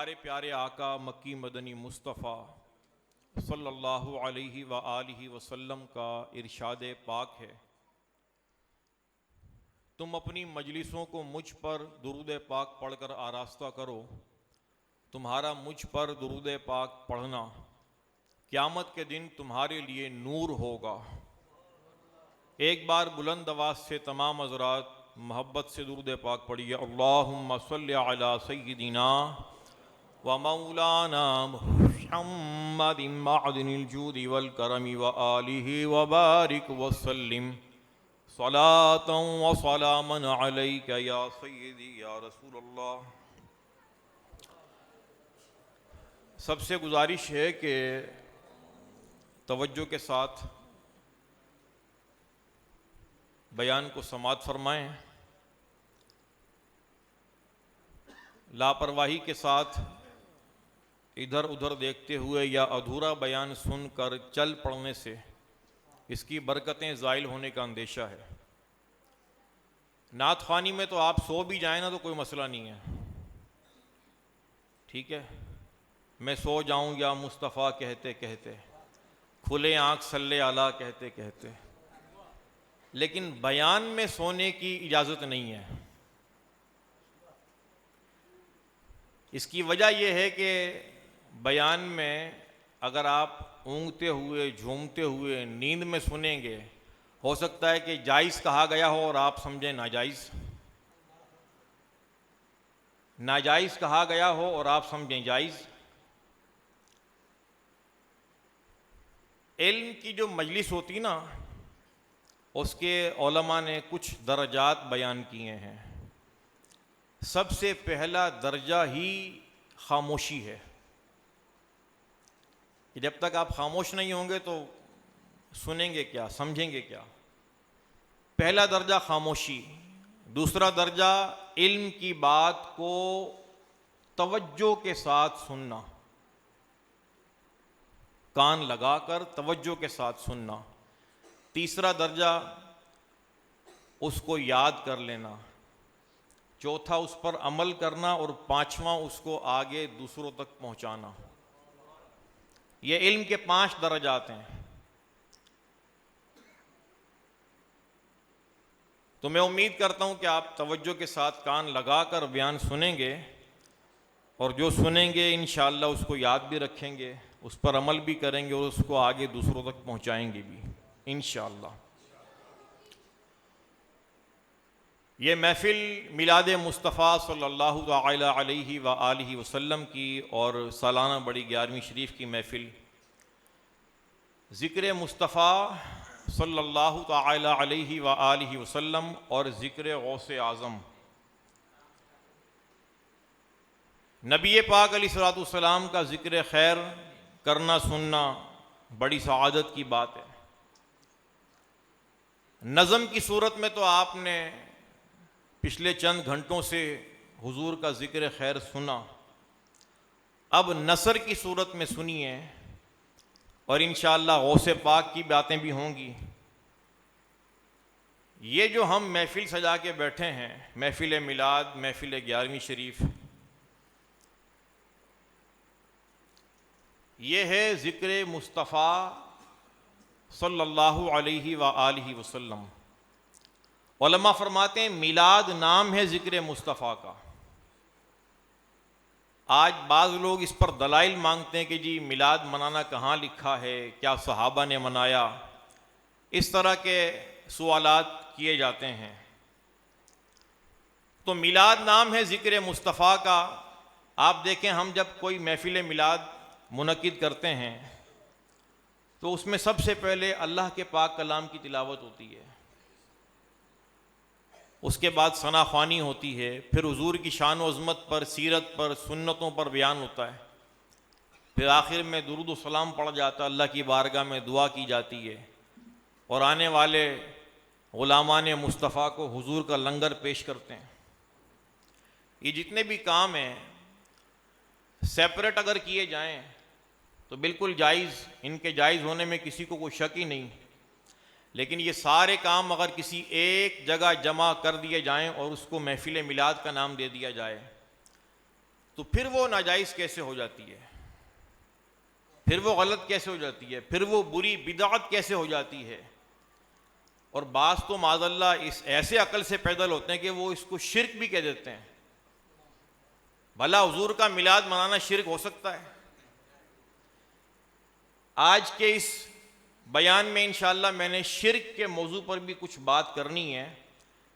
हमारे प्यारे आका मक्की मदनी मुस्तफ़ा सल्लल्लाहु अलैहि व आलिहि वसल्लम का इरशाद पाक है, तुम अपनी मजलिसों को मुझ पर दुरूद पाक पढ़कर आरास्ता करो। तुम्हारा मुझ पर दुरूद पाक पढ़ना क़यामत के दिन तुम्हारे लिए नूर होगा। एक बार बुलंद आवाज़ से तमाम हज़रात मोहब्बत से दुरूद पाक पढ़िए। अल्लाहुम्मा सल्लि अला सय्यिदिना व मौलाना मुहम्मदिन मअदिनिल जूदि वल करमी व आलिहि व बारिक व सल्लिम सलातन व सलामन अलैका या सय्यदी या रसूलल्लाह। सबसे गुजारिश है कि तवज्जो के साथ बयान को समाअत फरमाएं। लापरवाही के साथ इधर उधर देखते हुए या अधूरा बयान सुनकर चल पड़ने से इसकी बरकतें ज़ाइल होने का अंदेशा है। नात ख़्वानी में तो आप सो भी जाएं ना तो कोई मसला नहीं है, ठीक है। मैं सो जाऊं या मुस्तफ़ा कहते कहते, खुले आँख सल्ले आला कहते कहते, लेकिन बयान में सोने की इजाज़त नहीं है। इसकी वजह यह है कि बयान में अगर आप ऊँघते हुए झूमते हुए नींद में सुनेंगे, हो सकता है कि जायज़ कहा गया हो और आप समझें नाजायज़, नाजायज़ कहा गया हो और आप समझें जायज़। इल्म की जो मजलिस होती ना, उसके उलमा ने कुछ दर्जात बयान किए हैं। सबसे पहला दर्जा ही खामोशी है कि जब तक आप खामोश नहीं होंगे तो सुनेंगे क्या, समझेंगे क्या। पहला दर्जा खामोशी। दूसरा दर्जा इल्म की बात को तवज्जो के साथ सुनना, कान लगाकर तवज्जो के साथ सुनना। तीसरा दर्जा उसको याद कर लेना। चौथा उस पर अमल करना और पांचवा उसको आगे दूसरों तक पहुंचाना। ये इल्म के 5 दर्जात हैं। तो मैं उम्मीद करता हूं कि आप तवज्जो के साथ कान लगाकर बयान सुनेंगे और जो सुनेंगे इंशाअल्लाह उसको याद भी रखेंगे, उस पर अमल भी करेंगे और उसको आगे दूसरों तक पहुंचाएंगे भी इंशाअल्लाह। ये महफ़िल मिलाद मुस्तफ़ा सल्लल्लाहु अलैहि व आलिहि वसल्लम की और सालाना बड़ी 11वीं शरीफ की महफ़िल ज़िक्र मुस्तफ़ा सल्लल्लाहु अलैहि व आलिहि वसल्लम और ज़िक्र गौसे आज़म नबी पाक अलैहिस्सलाम का ज़िक्र खैर करना सुनना बड़ी सआदत की बात है। नज़म की सूरत में तो आपने पिछले चंद घंटों से हुजूर का ज़िक्र खैर सुना, अब नसर की सूरत में सुनिए और इंशाअल्लाह गौसे पाक की बातें भी होंगी। ये जो हम महफ़िल सजा के बैठे हैं, महफ़िल मिलाद, महफ़िल 11वीं शरीफ, ये है ज़िक्र मुस्तफ़ा सल्लल्लाहु अलैहि व आलिहि वसल्लम। उलमा फरमाते हैं मिलाद नाम है ज़िक्र मुस्तफ़ा का। आज बाज़ लोग इस पर दलाइल मांगते हैं कि जी मिलाद मनाना कहाँ लिखा है, क्या सहाबा ने मनाया, इस तरह के सवालात किए जाते हैं। तो मिलाद नाम है ज़िक्र मुस्तफ़ा का। आप देखें, हम जब कोई महफ़िल मिलाद मुनक़िद करते हैं तो उसमें सबसे पहले अल्लाह के पाक कलाम की तिलावत होती है, उसके बाद सना ख़्वानी होती है, फिर हुजूर की शान व अज़मत पर, सीरत पर, सुन्नतों पर बयान होता है, फिर आखिर में दुरूद व सलाम पढ़ जाता है, अल्लाह की बारगाह में दुआ की जाती है और आने वाले ग़ुलामान मुस्तफ़ा को हुजूर का लंगर पेश करते हैं। ये जितने भी काम हैं सेपरेट अगर किए जाएं तो बिल्कुल जायज़, इनके जायज़ होने में किसी को कोई शक ही नहीं। लेकिन ये सारे काम अगर किसी एक जगह जमा कर दिए जाएं और उसको महफ़िल मिलाद का नाम दे दिया जाए तो फिर वो नाजायज़ कैसे हो जाती है, फिर वो गलत कैसे हो जाती है, फिर वो बुरी बिदअत कैसे हो जाती है। और बास तो माज़अल्लाह इस ऐसे अकल से पैदल होते हैं कि वो इसको शिर्क भी कह देते हैं। भला हुजूर का मिलाद मनाना शिर्क हो सकता है? आज के इस बयान में इंशाअल्लाह मैंने शिर्क के मौजू पर भी कुछ बात करनी है,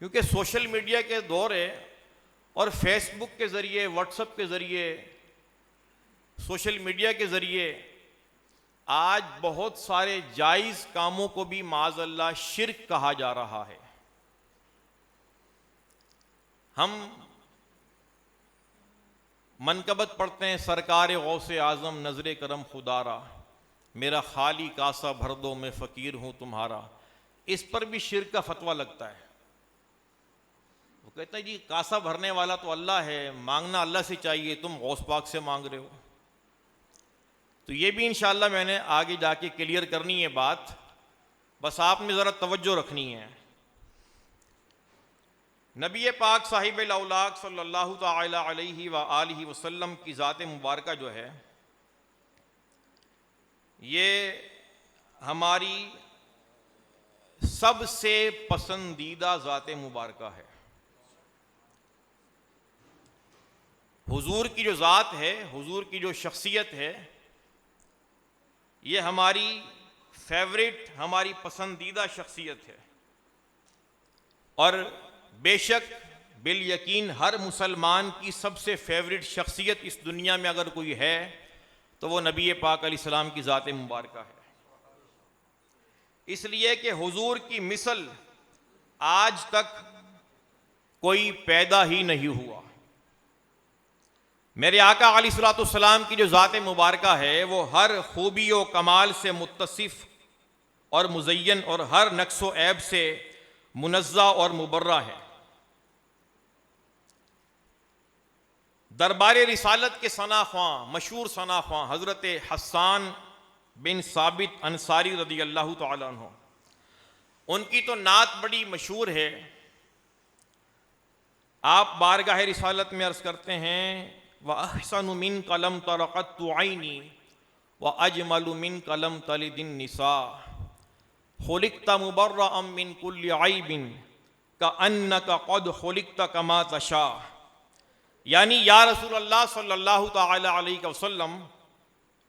क्योंकि सोशल मीडिया के दौर है और फेसबुक के ज़रिए, व्हाट्सएप के ज़रिए, सोशल मीडिया के ज़रिए आज बहुत सारे जायज़ कामों को भी माज़अल्लाह शिर्क कहा जा रहा है। हम मनकबत पढ़ते हैं, सरकार गौसे आज़म नज़र करम खुदारा, मेरा खाली कासा भर दो मैं फ़कीर हूँ तुम्हारा। इस पर भी शिर्क का फतवा लगता है। वो कहते हैं जी कासा भरने वाला तो अल्लाह है, मांगना अल्लाह से चाहिए, तुम गौस पाक से मांग रहे हो। तो ये भी इंशाअल्लाह मैंने आगे जाके क्लियर करनी है बात, बस आपने ज़रा तवज्जो रखनी है। नबी पाक साहिब लौलाक सल्लल्लाहु तआला अलैहि व आलिहि वसल्लम की ज़ात मुबारका जो है, ये हमारी सबसे पसंदीदा ज़ात मुबारका है। हुजूर की जो ज़ात है, हुजूर की जो शख्सियत है, ये हमारी फेवरेट, हमारी पसंदीदा शख्सियत है। और बेशक बिल यकीन हर मुसलमान की सबसे फेवरेट शख्सियत इस दुनिया में अगर कोई है तो वो नबी पाक अलैहिस्सलाम की ज़ात मुबारका है। इसलिए कि हुजूर की मिसल आज तक कोई पैदा ही नहीं हुआ। मेरे आका अलैहिस्सलाम की जो ज़ात मुबारका है वो हर खूबी व कमाल से मुत्तसिफ और मुज़य्यन और हर नक्स व ऐब से मुनज़्ज़ा और मुबर्रा है। दरबार रिसालत के सनाख्वां, मशहूर सनाख्वां हज़रत हस्सान बिन साबित अंसारी रदी अल्लाह तआला अन्हु, उनकी तो नात बड़ी मशहूर है। आप बारगाह रिसालत में अर्ज़ करते हैं, व अहसनु मिन कलम तरक़त्तु ऐनी व अजमलु मिन कलम तलिदिन निसा खुलिक़्ता मुबर्रअम मिन कुल्लि ऐबिन कअन्नका क़द खुलिक़्ता कमा तशा। यानी या रसूल अल्लाह सल्लल्लाहु तआला अलैहि वसल्लम,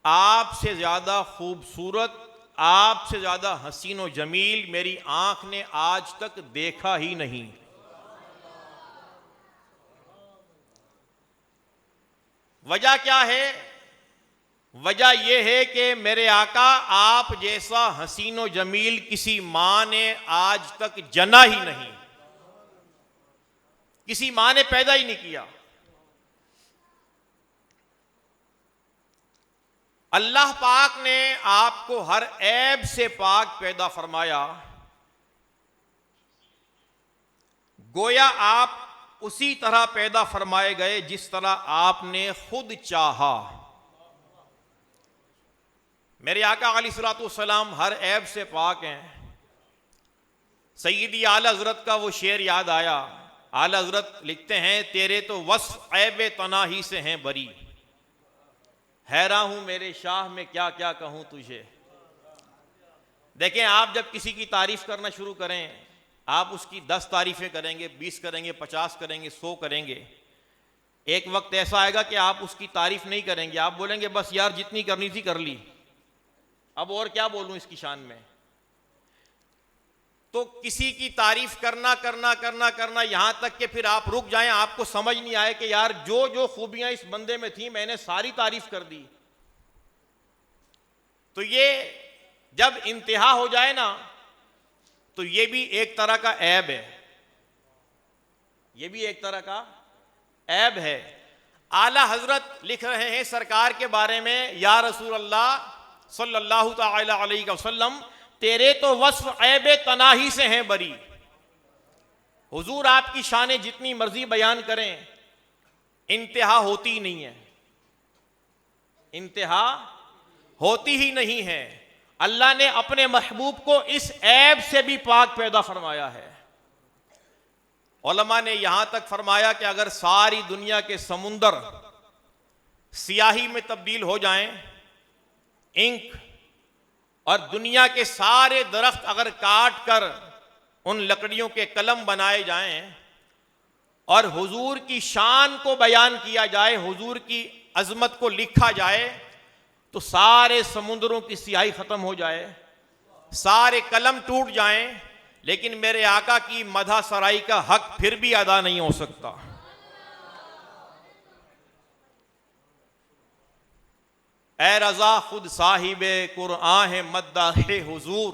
आपसे ज़्यादा खूबसूरत, आपसे ज़्यादा हसीन व जमील मेरी आँख ने आज तक देखा ही नहीं। वजह क्या है? वजह यह है कि मेरे आका आप जैसा हसीन व जमील किसी माँ ने आज तक जना ही नहीं, किसी माँ ने पैदा ही नहीं किया। अल्लाह पाक ने आपको हर ऐब से पाक पैदा फरमाया, गोया आप उसी तरह पैदा फरमाए गए जिस तरह आपने खुद चाहा। मेरे आका अलैहिस्सलाम हर ऐब से पाक हैं। सैयदी आला हज़रत का वो शेर याद आया। आला हज़रत लिखते हैं, तेरे तो वस्फ़ ऐब तनाही से हैं बरी, हैरान हूं मेरे शाह में क्या क्या कहूं तुझे। देखें, आप जब किसी की तारीफ करना शुरू करें, आप उसकी 10 तारीफें करेंगे, 20 करेंगे, 50 करेंगे, 100 करेंगे। एक वक्त ऐसा आएगा कि आप उसकी तारीफ नहीं करेंगे, आप बोलेंगे बस यार जितनी करनी थी कर ली, अब और क्या बोलूं इसकी शान में। तो किसी की तारीफ करना करना करना करना यहां तक कि फिर आप रुक जाएं, आपको समझ नहीं आए कि यार जो जो खूबियां इस बंदे में थी मैंने सारी तारीफ कर दी। तो ये जब इंतहा हो जाए ना, तो ये भी एक तरह का ऐब है, ये भी एक तरह का ऐब है। आला हजरत लिख रहे हैं सरकार के बारे में, या रसूल अल्लाह सल्लल्लाहु तआला अलैहि वसल्लम, तेरे तो वस्फ ऐब तनाही से हैं बरी। हुजूर आपकी शान जितनी मर्जी बयान करें, इंतहा होती ही नहीं है, इंतहा होती ही नहीं है। अल्लाह ने अपने महबूब को इस ऐब से भी पाक पैदा फरमाया है। उलमा ने यहां तक फरमाया कि अगर सारी दुनिया के समुंदर सियाही में तब्दील हो जाएं, इंक, और दुनिया के सारे दरख्त अगर काट कर उन लकड़ियों के कलम बनाए जाएं और हुजूर की शान को बयान किया जाए, हुजूर की अजमत को लिखा जाए, तो सारे समुद्रों की सियाही खत्म हो जाए, सारे कलम टूट जाएं, लेकिन मेरे आका की मधा सराई का हक फिर भी अदा नहीं हो सकता। ए रजा खुद साहिबे कुरआन है मद्दाहे हुजूर,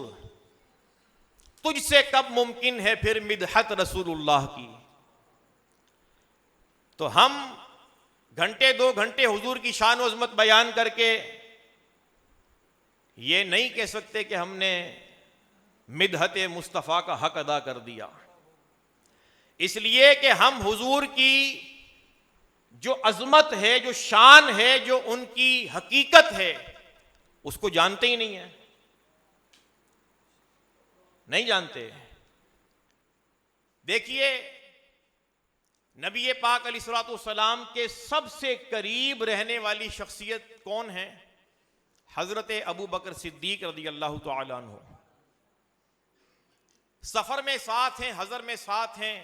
तुझसे कब मुमकिन है फिर मिदहत रसूलुल्लाह की। तो हम घंटे 2 घंटे हुजूर की शान व अज़मत बयान करके ये नहीं कह सकते कि हमने मिदहत मुस्तफ़ा का हक अदा कर दिया, इसलिए कि हम हुजूर की जो अजमत है, जो शान है, जो उनकी हकीकत है, उसको जानते ही नहीं है, नहीं जानते। देखिए, नबी पाक अलैहिस्सलातु वस्सलाम के सबसे करीब रहने वाली शख्सियत कौन है? हजरत अबू बकर सिद्दीक रज़ी अल्लाह तआला अन्हु। सफर में साथ हैं, हजर में साथ हैं,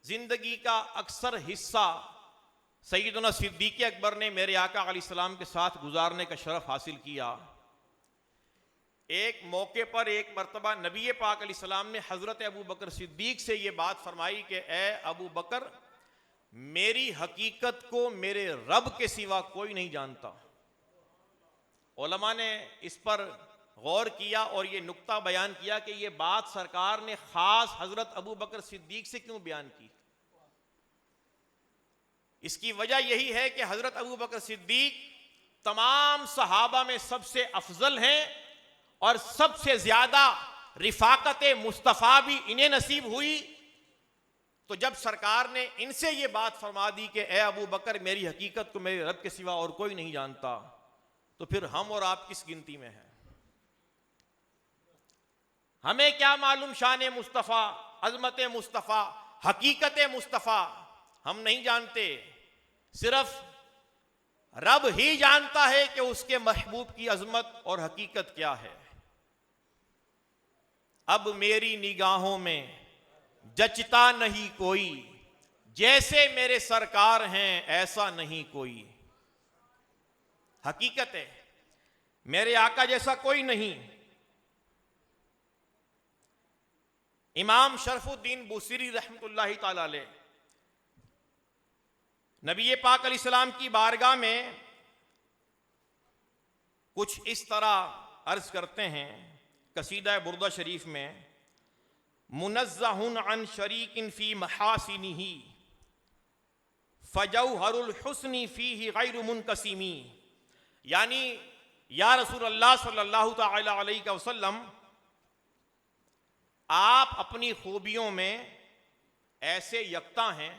जिंदगी का अक्सर हिस्सा सैयदना सिद्दीक अकबर ने मेरे आका अलैहिस्सलाम के साथ गुजारने का शरफ हासिल किया। एक मौके पर एक मर्तबा नबी पाक अलैहिस्सलाम ने हजरत अबू बकर सिद्दीक से ये बात फरमाई कि ए अबू बकर, मेरी हकीकत को मेरे रब के सिवा कोई नहीं जानता। उलमा ने इस पर गौर किया और ये नुक्ता बयान किया कि ये बात सरकार ने खास हजरत अबू बकर सिद्दीक से क्यों बयान की। इसकी वजह यही है कि हजरत अबू बकर सिद्दीक तमाम सहाबा में सबसे अफजल हैं और सबसे ज्यादा रिफाकत मुस्तफ़ा भी इन्हें नसीब हुई। तो जब सरकार ने इनसे ये बात फरमा दी कि ए अबू बकर, मेरी हकीकत को मेरे रब के सिवा और कोई नहीं जानता, तो फिर हम और आप किस गिनती में हैं? हमें क्या मालूम शान मुस्तफ़ा, अजमत मुस्तफ़ा, हकीकत मुस्तफ़ा? हम नहीं जानते। सिर्फ रब ही जानता है कि उसके महबूब की अजमत और हकीकत क्या है। अब मेरी निगाहों में जचता नहीं कोई, जैसे मेरे सरकार हैं ऐसा नहीं कोई। हकीकत है, मेरे आका जैसा कोई नहीं। इमाम शरफुद्दीन बुसीरी रहमतुल्लाहि ताला अलैह नबी पाक अलैहिस्सलाम की बारगाह में कुछ इस तरह अर्ज करते हैं कसीदा बुर्दा शरीफ में, मुनज़्ज़हुन अन शरीकिन फी महासिनिही फजौहरुल हुस्नी फीही गैरु मुनकसिमी। यानी या रसूल अल्लाह सल्लल्लाहु तआला अलैहि वसल्लम, आप अपनी खूबियों में ऐसे यकता हैं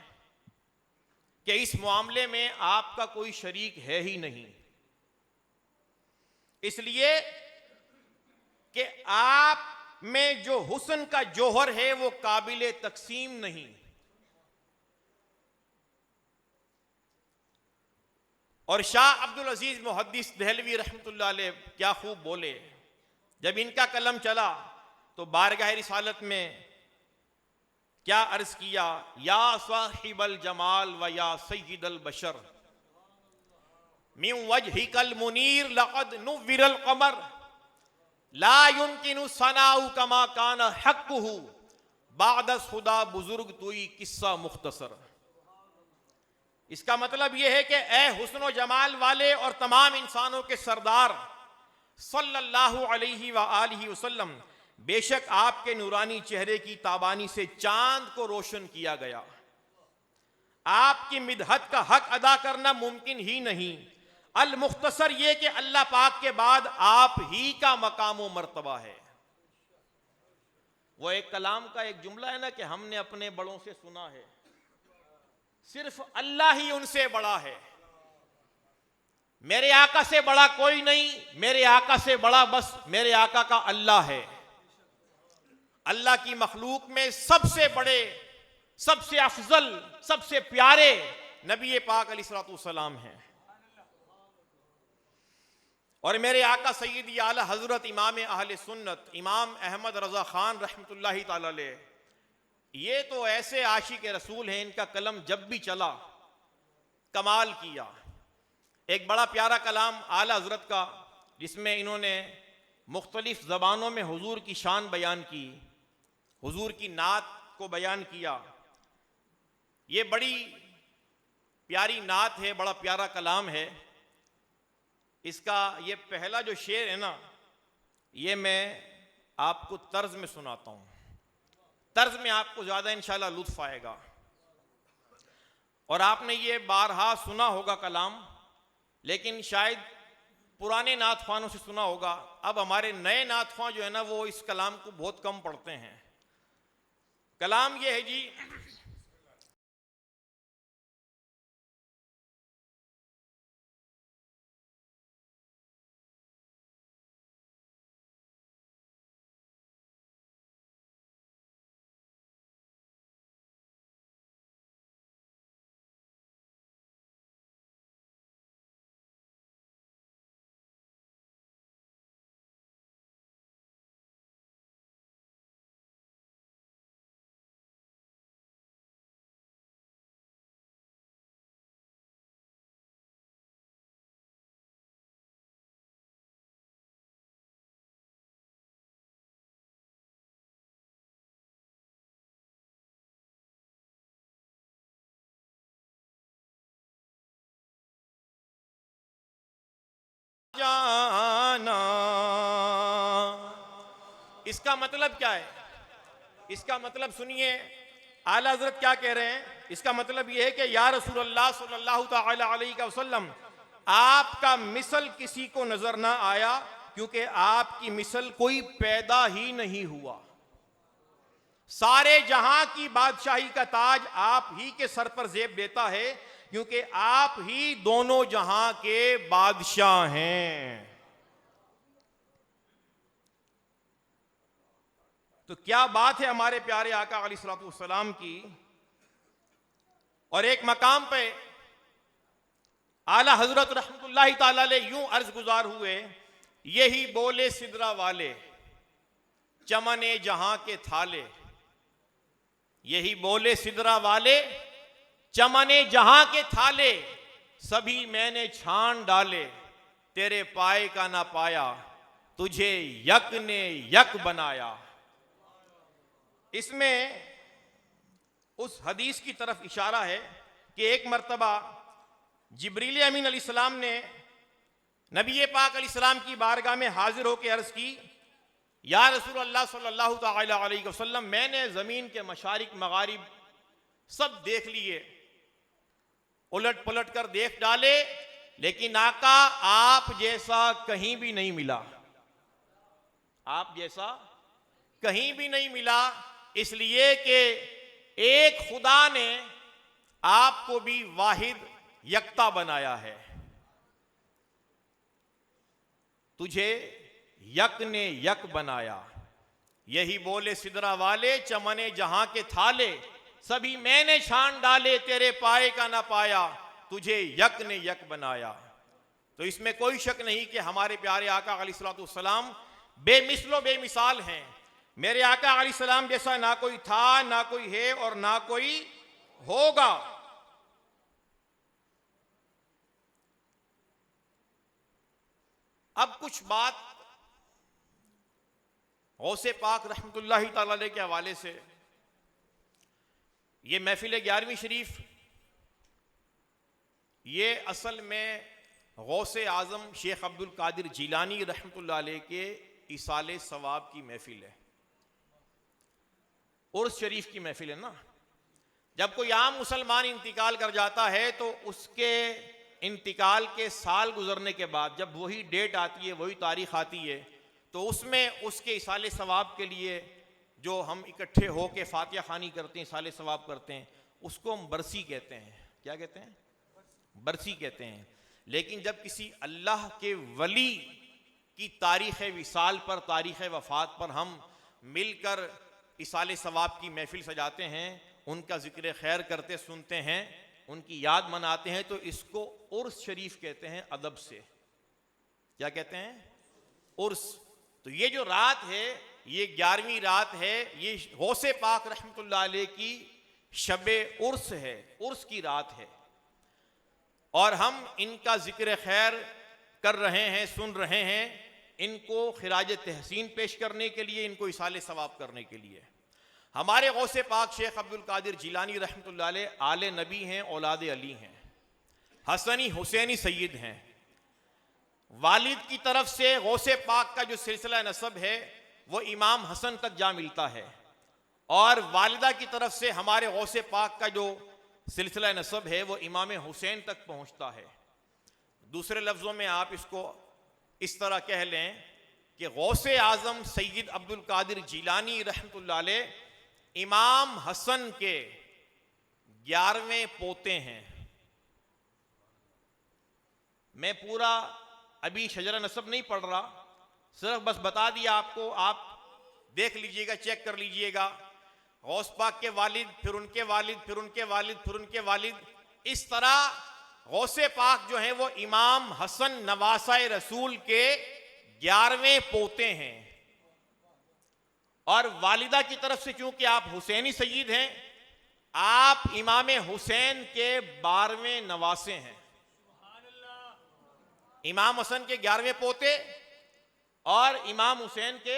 कि इस मामले में आपका कोई शरीक है ही नहीं, इसलिए कि आप में जो हुस्न का जोहर है वो काबिल तकसीम नहीं। और शाह अब्दुल अजीज मुहद्दिस देहलवी रहमतुल्लाह अलैह क्या खूब बोले। जब इनका कलम चला तो बारगाह रिसालत में क्या अर्ज किया, या साहिबल जमाल व या सय्यिदल बशर मिन वजहिकल मुनीर लक़द नुव्विरल क़मर ला युमकिनु सनाउ कमा काना हक़्क़ुहु बादस खुदा बुजुर्ग तुई किस्सा मुख्तसर। इसका मतलब यह है कि ए हुस्न व जमाल वाले और तमाम इंसानों के सरदार सल्लल्लाहु अलैहि व आलिहि वसल्लम, बेशक आपके नूरानी चेहरे की ताबानी से चांद को रोशन किया गया। आपकी मिदहत का हक अदा करना मुमकिन ही नहीं। अल मुख्तसर ये कि अल्लाह पाक के बाद आप ही का मकाम व मर्तबा है। वो एक कलाम का एक जुमला है ना कि हमने अपने बड़ों से सुना है, सिर्फ अल्लाह ही उनसे बड़ा है। मेरे आका से बड़ा कोई नहीं, मेरे आका से बड़ा बस मेरे आका का अल्लाह है। अल्लाह की मखलूक में सबसे बड़े, सबसे अफजल, सबसे प्यारे नबी पाक अलैहिस्सलातु वस्सलाम हैं। और मेरे आका सैयदी आला हजरत इमाम अहले सुन्नत इमाम अहमद रज़ा ख़ान रहमतुल्लाहि ताला अलैह, ये तो ऐसे आशिक रसूल हैं, इनका कलम जब भी चला कमाल किया। एक बड़ा प्यारा कलाम आला हजरत का, जिसमें इन्होंने मुख्तलिफ ज़बानों में हुजूर की शान बयान की, हुजूर की नात को बयान किया। ये बड़ी प्यारी नात है, बड़ा प्यारा कलाम है। इसका ये पहला जो शेर है ना, ये मैं आपको तर्ज में सुनाता हूँ। तर्ज में आपको ज़्यादा इंशाल्लाह लुत्फ़ आएगा। और आपने ये बारहा सुना होगा कलाम, लेकिन शायद पुराने नात ख़्वानों से सुना होगा। अब हमारे नए नात ख़्वां जो है ना, वो इस कलाम को बहुत कम पढ़ते हैं। कलाम ये है जी, जाना, इसका मतलब क्या है? इसका मतलब सुनिए, आला हजरत क्या कह रहे हैं। इसका मतलब यह है कि या रसूल अल्लाह सल्लल्लाहु तआला अलैहि वसल्लम, आपका मिसल किसी को नजर ना आया, क्योंकि आपकी मिसल कोई पैदा ही नहीं हुआ। सारे जहां की बादशाही का ताज आप ही के सर पर जेब देता है, क्योंकि आप ही दोनों जहां के बादशाह हैं। तो क्या बात है हमारे प्यारे आका अलैहिस्सलातु वस्सलाम की। और एक मकाम पे आला हजरत रहमतुल्लाहि ताला अलैह यूं अर्ज गुजार हुए, यही बोले सिदरा वाले चमने जहां के थाले, यही बोले सिदरा वाले चमने जहां के थाले, सभी मैंने छान डाले, तेरे पाए का ना पाया, तुझे यक ने यक बनाया। इसमें उस हदीस की तरफ इशारा है कि एक मर्तबा जिब्रील अमीन अलैहिस्सलाम ने नबी पाक अलैहिस्सलाम की बारगाह में हाजिर होकर अर्ज की, या रसूल अल्लाह सल्लल्लाहु तआला अलैहि वसल्लम, मैंने ज़मीन के मशारिक मगारिब सब देख लिए, उलट पलट कर देख डाले, लेकिन आका आप जैसा कहीं भी नहीं मिला, आप जैसा कहीं भी नहीं मिला। इसलिए कि एक खुदा ने आपको भी वाहिद यक्ता बनाया है, तुझे यक ने यक बनाया। यही बोले सिदरा वाले चमने जहां के थाले, सभी मैंने छान डाले, तेरे पाए का ना पाया, तुझे यक ने यक बनाया। तो इसमें कोई शक नहीं कि हमारे प्यारे आका अलैहिस्सलातु वस्सलाम बेमिसलो बेमिसाल हैं। मेरे आका अलैहिस्सलाम जैसा ना कोई था, ना कोई है और ना कोई होगा। अब कुछ बात गौसे पाक रहमतुल्लाहि ताला अलैह के हवाले से। ये महफिल 11वीं शरीफ, ये असल में गौसे आज़म शेख अब्दुल कादिर जिलानी रहमतुल्लाह अलैह के इसाले सवाब की महफिल है, उर्स शरीफ की महफिल है ना। जब कोई आम मुसलमान इंतकाल कर जाता है तो उसके इंतकाल के साल गुजरने के बाद जब वही डेट आती है, वही तारीख आती है, तो उसमें उसके इसाले सवाब के लिए जो हम इकट्ठे होकर फातिहा खानी करते हैं, इसाले सवाब करते हैं, उसको हम बरसी कहते हैं। क्या कहते हैं? बरसी कहते हैं। लेकिन जब किसी अल्लाह के वली की तारीख़ विसाल पर, तारीख़ वफ़ात पर हम मिलकर इसाले सवाब की महफिल सजाते हैं, उनका ज़िक्र खैर करते सुनते हैं, उनकी याद मनाते हैं, तो इसको उर्स शरीफ कहते हैं अदब से। क्या कहते हैं? उर्स। तो ये जो रात है, ये 11वीं रात है, ये गौसे पाक रहमतुल्लाह अलैह की शबे उर्स है, उर्स की रात है। और हम इनका जिक्र खैर कर रहे हैं, सुन रहे हैं, इनको खिराज तहसीन पेश करने के लिए, इनको इसाले सवाब करने के लिए। हमारे गौसे पाक शेख अब्दुल कादिर जिलानी रहमतुल्लाह अलैह आले नबी हैं, औलाद अली हैं, हसनी हुसैनी सैयद हैं। वालिद की तरफ से गौसे पाक का जो सिलसिला नसब है वो इमाम हसन तक जा मिलता है, और वालिदा की तरफ से हमारे गौसे पाक का जो सिलसिला नसब है वो इमाम हुसैन तक पहुंचता है। दूसरे लफ्ज़ों में आप इसको इस तरह कह लें कि गौसे आज़म सैयद अब्दुल कादिर जिलानी रहमतुल्लाह अलैह इमाम हसन के 11वें पोते हैं। मैं पूरा अभी शजरा नसब नहीं पढ़ रहा, सिर्फ बस बता दिया आपको, आप देख लीजिएगा, चेक कर लीजिएगा। गौस पाक के वालिद, फिर उनके वालिद, फिर उनके वालिद, फिर उनके वालिद, इस तरह गौसे पाक जो हैं वो इमाम हसन नवासाए रसूल के 11वें पोते हैं। और वालिदा की तरफ से चूंकि आप हुसैनी सैयद हैं, आप इमाम हुसैन के 12वें नवासे हैं। इमाम हसन के 11वें पोते और इमाम हुसैन के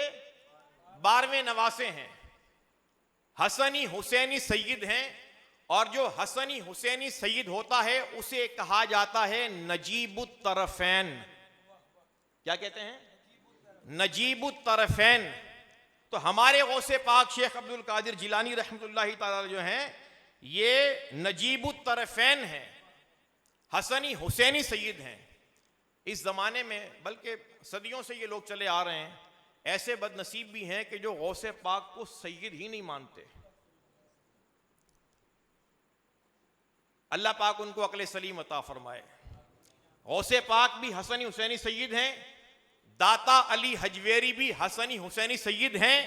12वें नवासे हैं। हसनी हुसैनी सैयद हैं, और जो हसनी हुसैनी सैयद होता है उसे कहा जाता है नजीबुत तरफैन। क्या कहते हैं? नजीबुत तरफैन। तो हमारे गौसे पाक शेख अब्दुल कादिर जिलानी रहमतुल्लाहि ताला जो हैं ये नजीबुत तरफैन हैं, हसनी हुसैनी सैयद हैं। इस जमाने में बल्कि सदियों से ये लोग चले आ रहे हैं, ऐसे बदनसीब भी हैं कि जो गौसे पाक को सैयद ही नहीं मानते। अल्लाह पाक उनको अक्ल सलीम अता फरमाए। गौसे पाक भी हसनी हुसैनी सैयद हैं, दाता अली हजवेरी भी हसनी हुसैनी सैयद हैं,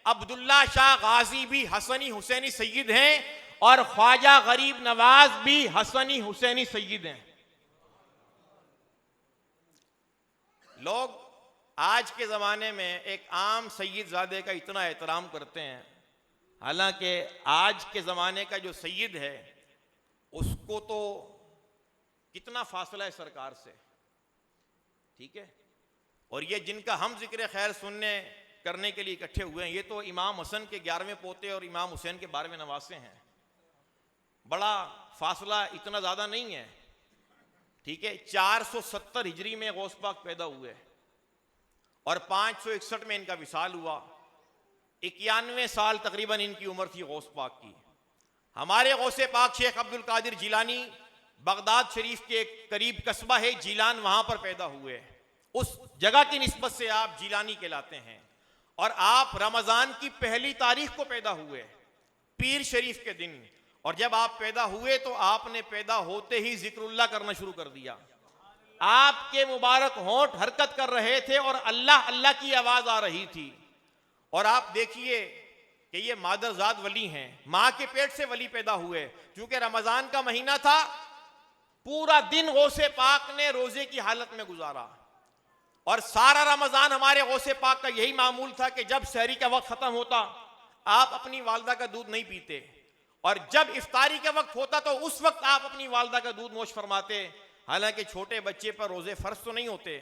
अब्दुल्ला शाह गाजी भी हसनी हुसैनी सैयद हैं, और ख्वाजा गरीब नवाज भी हसनी हुसैनी सैयद हैं। लोग आज के ज़माने में एक आम सैयद ज़ादे का इतना एहतराम करते हैं, हालांकि आज के ज़माने का जो सैयद है उसको तो कितना फासला है सरकार से, ठीक है। और ये जिनका हम जिक्र खैर सुनने करने के लिए इकट्ठे हुए हैं, ये तो इमाम हसन के 11वें पोते और इमाम हुसैन के 12वें नवासे हैं। बड़ा फासला इतना ज़्यादा नहीं है, ठीक है। 470 हिजरी में गौस पाक पैदा हुए और 561 में इनका विसाल हुआ। 91 साल तकरीबन इनकी उम्र थी गौस पाक की। हमारे गौसे पाक शेख अब्दुल कादिर जिलानी बगदाद शरीफ के करीब कस्बा है जिलान, वहां पर पैदा हुए। उस जगह की निस्बत से आप जिलानी कहलाते हैं। और आप रमजान की पहली तारीख को पैदा हुए, पीर शरीफ के दिन। और जब आप पैदा हुए तो आपने पैदा होते ही जिक्रुल्लाह करना शुरू कर दिया। आपके मुबारक होंठ हरकत कर रहे थे और अल्लाह अल्लाह की आवाज आ रही थी। और आप देखिए कि ये मादरजाद वली हैं, मां के पेट से वली पैदा हुए। क्योंकि रमजान का महीना था, पूरा दिन गौसे पाक ने रोजे की हालत में गुजारा। और सारा रमजान हमारे गौसे पाक का यही मामूल था कि जब सहरी का वक्त खत्म होता आप अपनी वालदा का दूध नहीं पीते, और जब इफ्तारी का वक्त होता तो उस वक्त आप अपनी वालदा का दूध नोश फरमाते। हालांकि छोटे बच्चे पर रोजे फर्ज तो नहीं होते,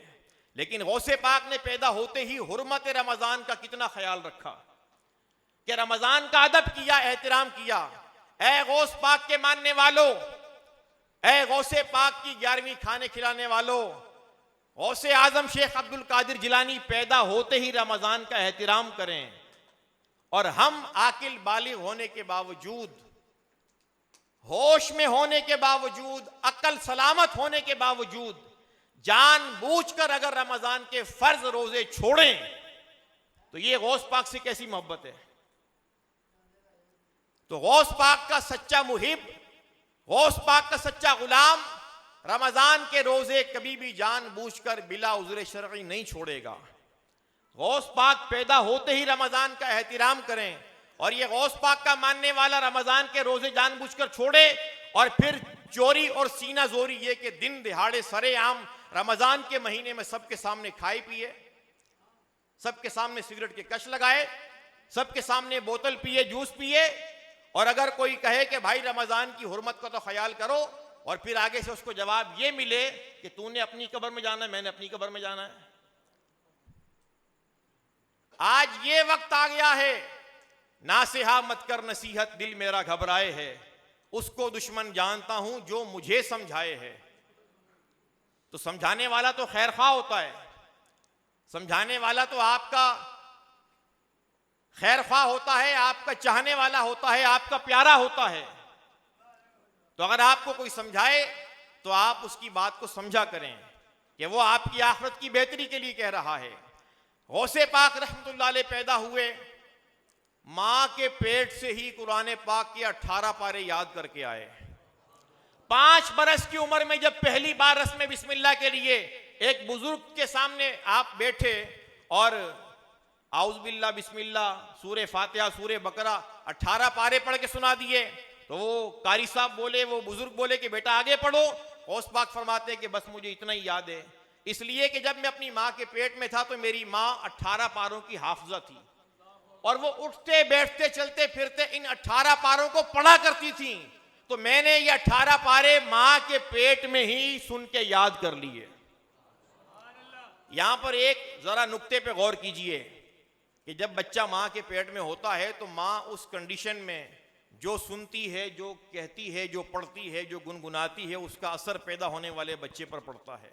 लेकिन गौसे पाक ने पैदा होते ही हुर्मत रमजान का कितना ख्याल रखा कि रमजान का अदब किया, एहतराम किया। ऐ गौस पाक के मानने वालों, ऐ गौसे पाक की 11वीं खाने खिलाने वालों, गौसे आजम शेख अब्दुल कादिर जिलानी पैदा होते ही रमजान का एहतराम करें। और हम आकिल बालिग होने के बावजूद, होश में होने के बावजूद, अक्ल सलामत होने के बावजूद जानबूझकर अगर रमजान के फर्ज रोजे छोड़ें तो ये गौस पाक से कैसी मोहब्बत है। तो गौस पाक का सच्चा मुहिब, गौस पाक का सच्चा गुलाम रमजान के रोजे कभी भी जानबूझकर बिला उज़्र शरई नहीं छोड़ेगा। गौस पाक पैदा होते ही रमजान का एहतराम करें, और ये गौस पाक का मानने वाला रमजान के रोजे जानबूझकर छोड़े और फिर चोरी और सीना जोरी ये कि दिन दिहाड़े सरेआम रमजान के महीने में सबके सामने खाए पिए, सबके सामने सिगरेट के कश लगाए, सबके सामने बोतल पिए, जूस पिए, और अगर कोई कहे कि भाई रमजान की हुर्मत का तो ख्याल करो, और फिर आगे से उसको जवाब ये मिले कि तूने अपनी कब्र में जाना है, मैंने अपनी कब्र में जाना है। आज ये वक्त आ गया है, नासिहा मत कर नसीहत दिल मेरा घबराए है, उसको दुश्मन जानता हूं जो मुझे समझाए है। तो समझाने वाला तो खैर खा होता है, समझाने वाला तो आपका खैर खा होता है, आपका चाहने वाला होता है, आपका प्यारा होता है। तो अगर आपको कोई समझाए तो आप उसकी बात को समझा करें कि वो आपकी आखिरत की बेहतरी के लिए कह रहा है। गौसे पाक रहमतुल्लाह अलैह पैदा हुए, मां के पेट से ही कुरान पाक के 18 पारे याद करके आए। 5 बरस की उम्र में जब पहली बार रस्म बिस्मिल्लाह के लिए एक बुजुर्ग के सामने आप बैठे और आउज़ बिस्मिल्लाह, सूरे फातिहा, सूरे बकरा 18 पारे पढ़ के सुना दिए, तो वो कारी साहब बोले, वो बुजुर्ग बोले कि बेटा आगे पढ़ो। गौस पाक फरमाते हैं कि बस मुझे इतना ही याद है, इसलिए कि जब मैं अपनी माँ के पेट में था तो मेरी माँ 18 पारों की हाफिजा थी, और वो उठते बैठते चलते फिरते इन 18 पारों को पढ़ा करती थी। तो मैंने ये 18 पारे माँ के पेट में ही सुन के याद कर लिए। यहां पर एक जरा नुक्ते पे गौर कीजिए कि जब बच्चा माँ के पेट में होता है तो माँ उस कंडीशन में जो सुनती है, जो कहती है, जो पढ़ती है, जो गुनगुनाती है, उसका असर पैदा होने वाले बच्चे पर पड़ता है।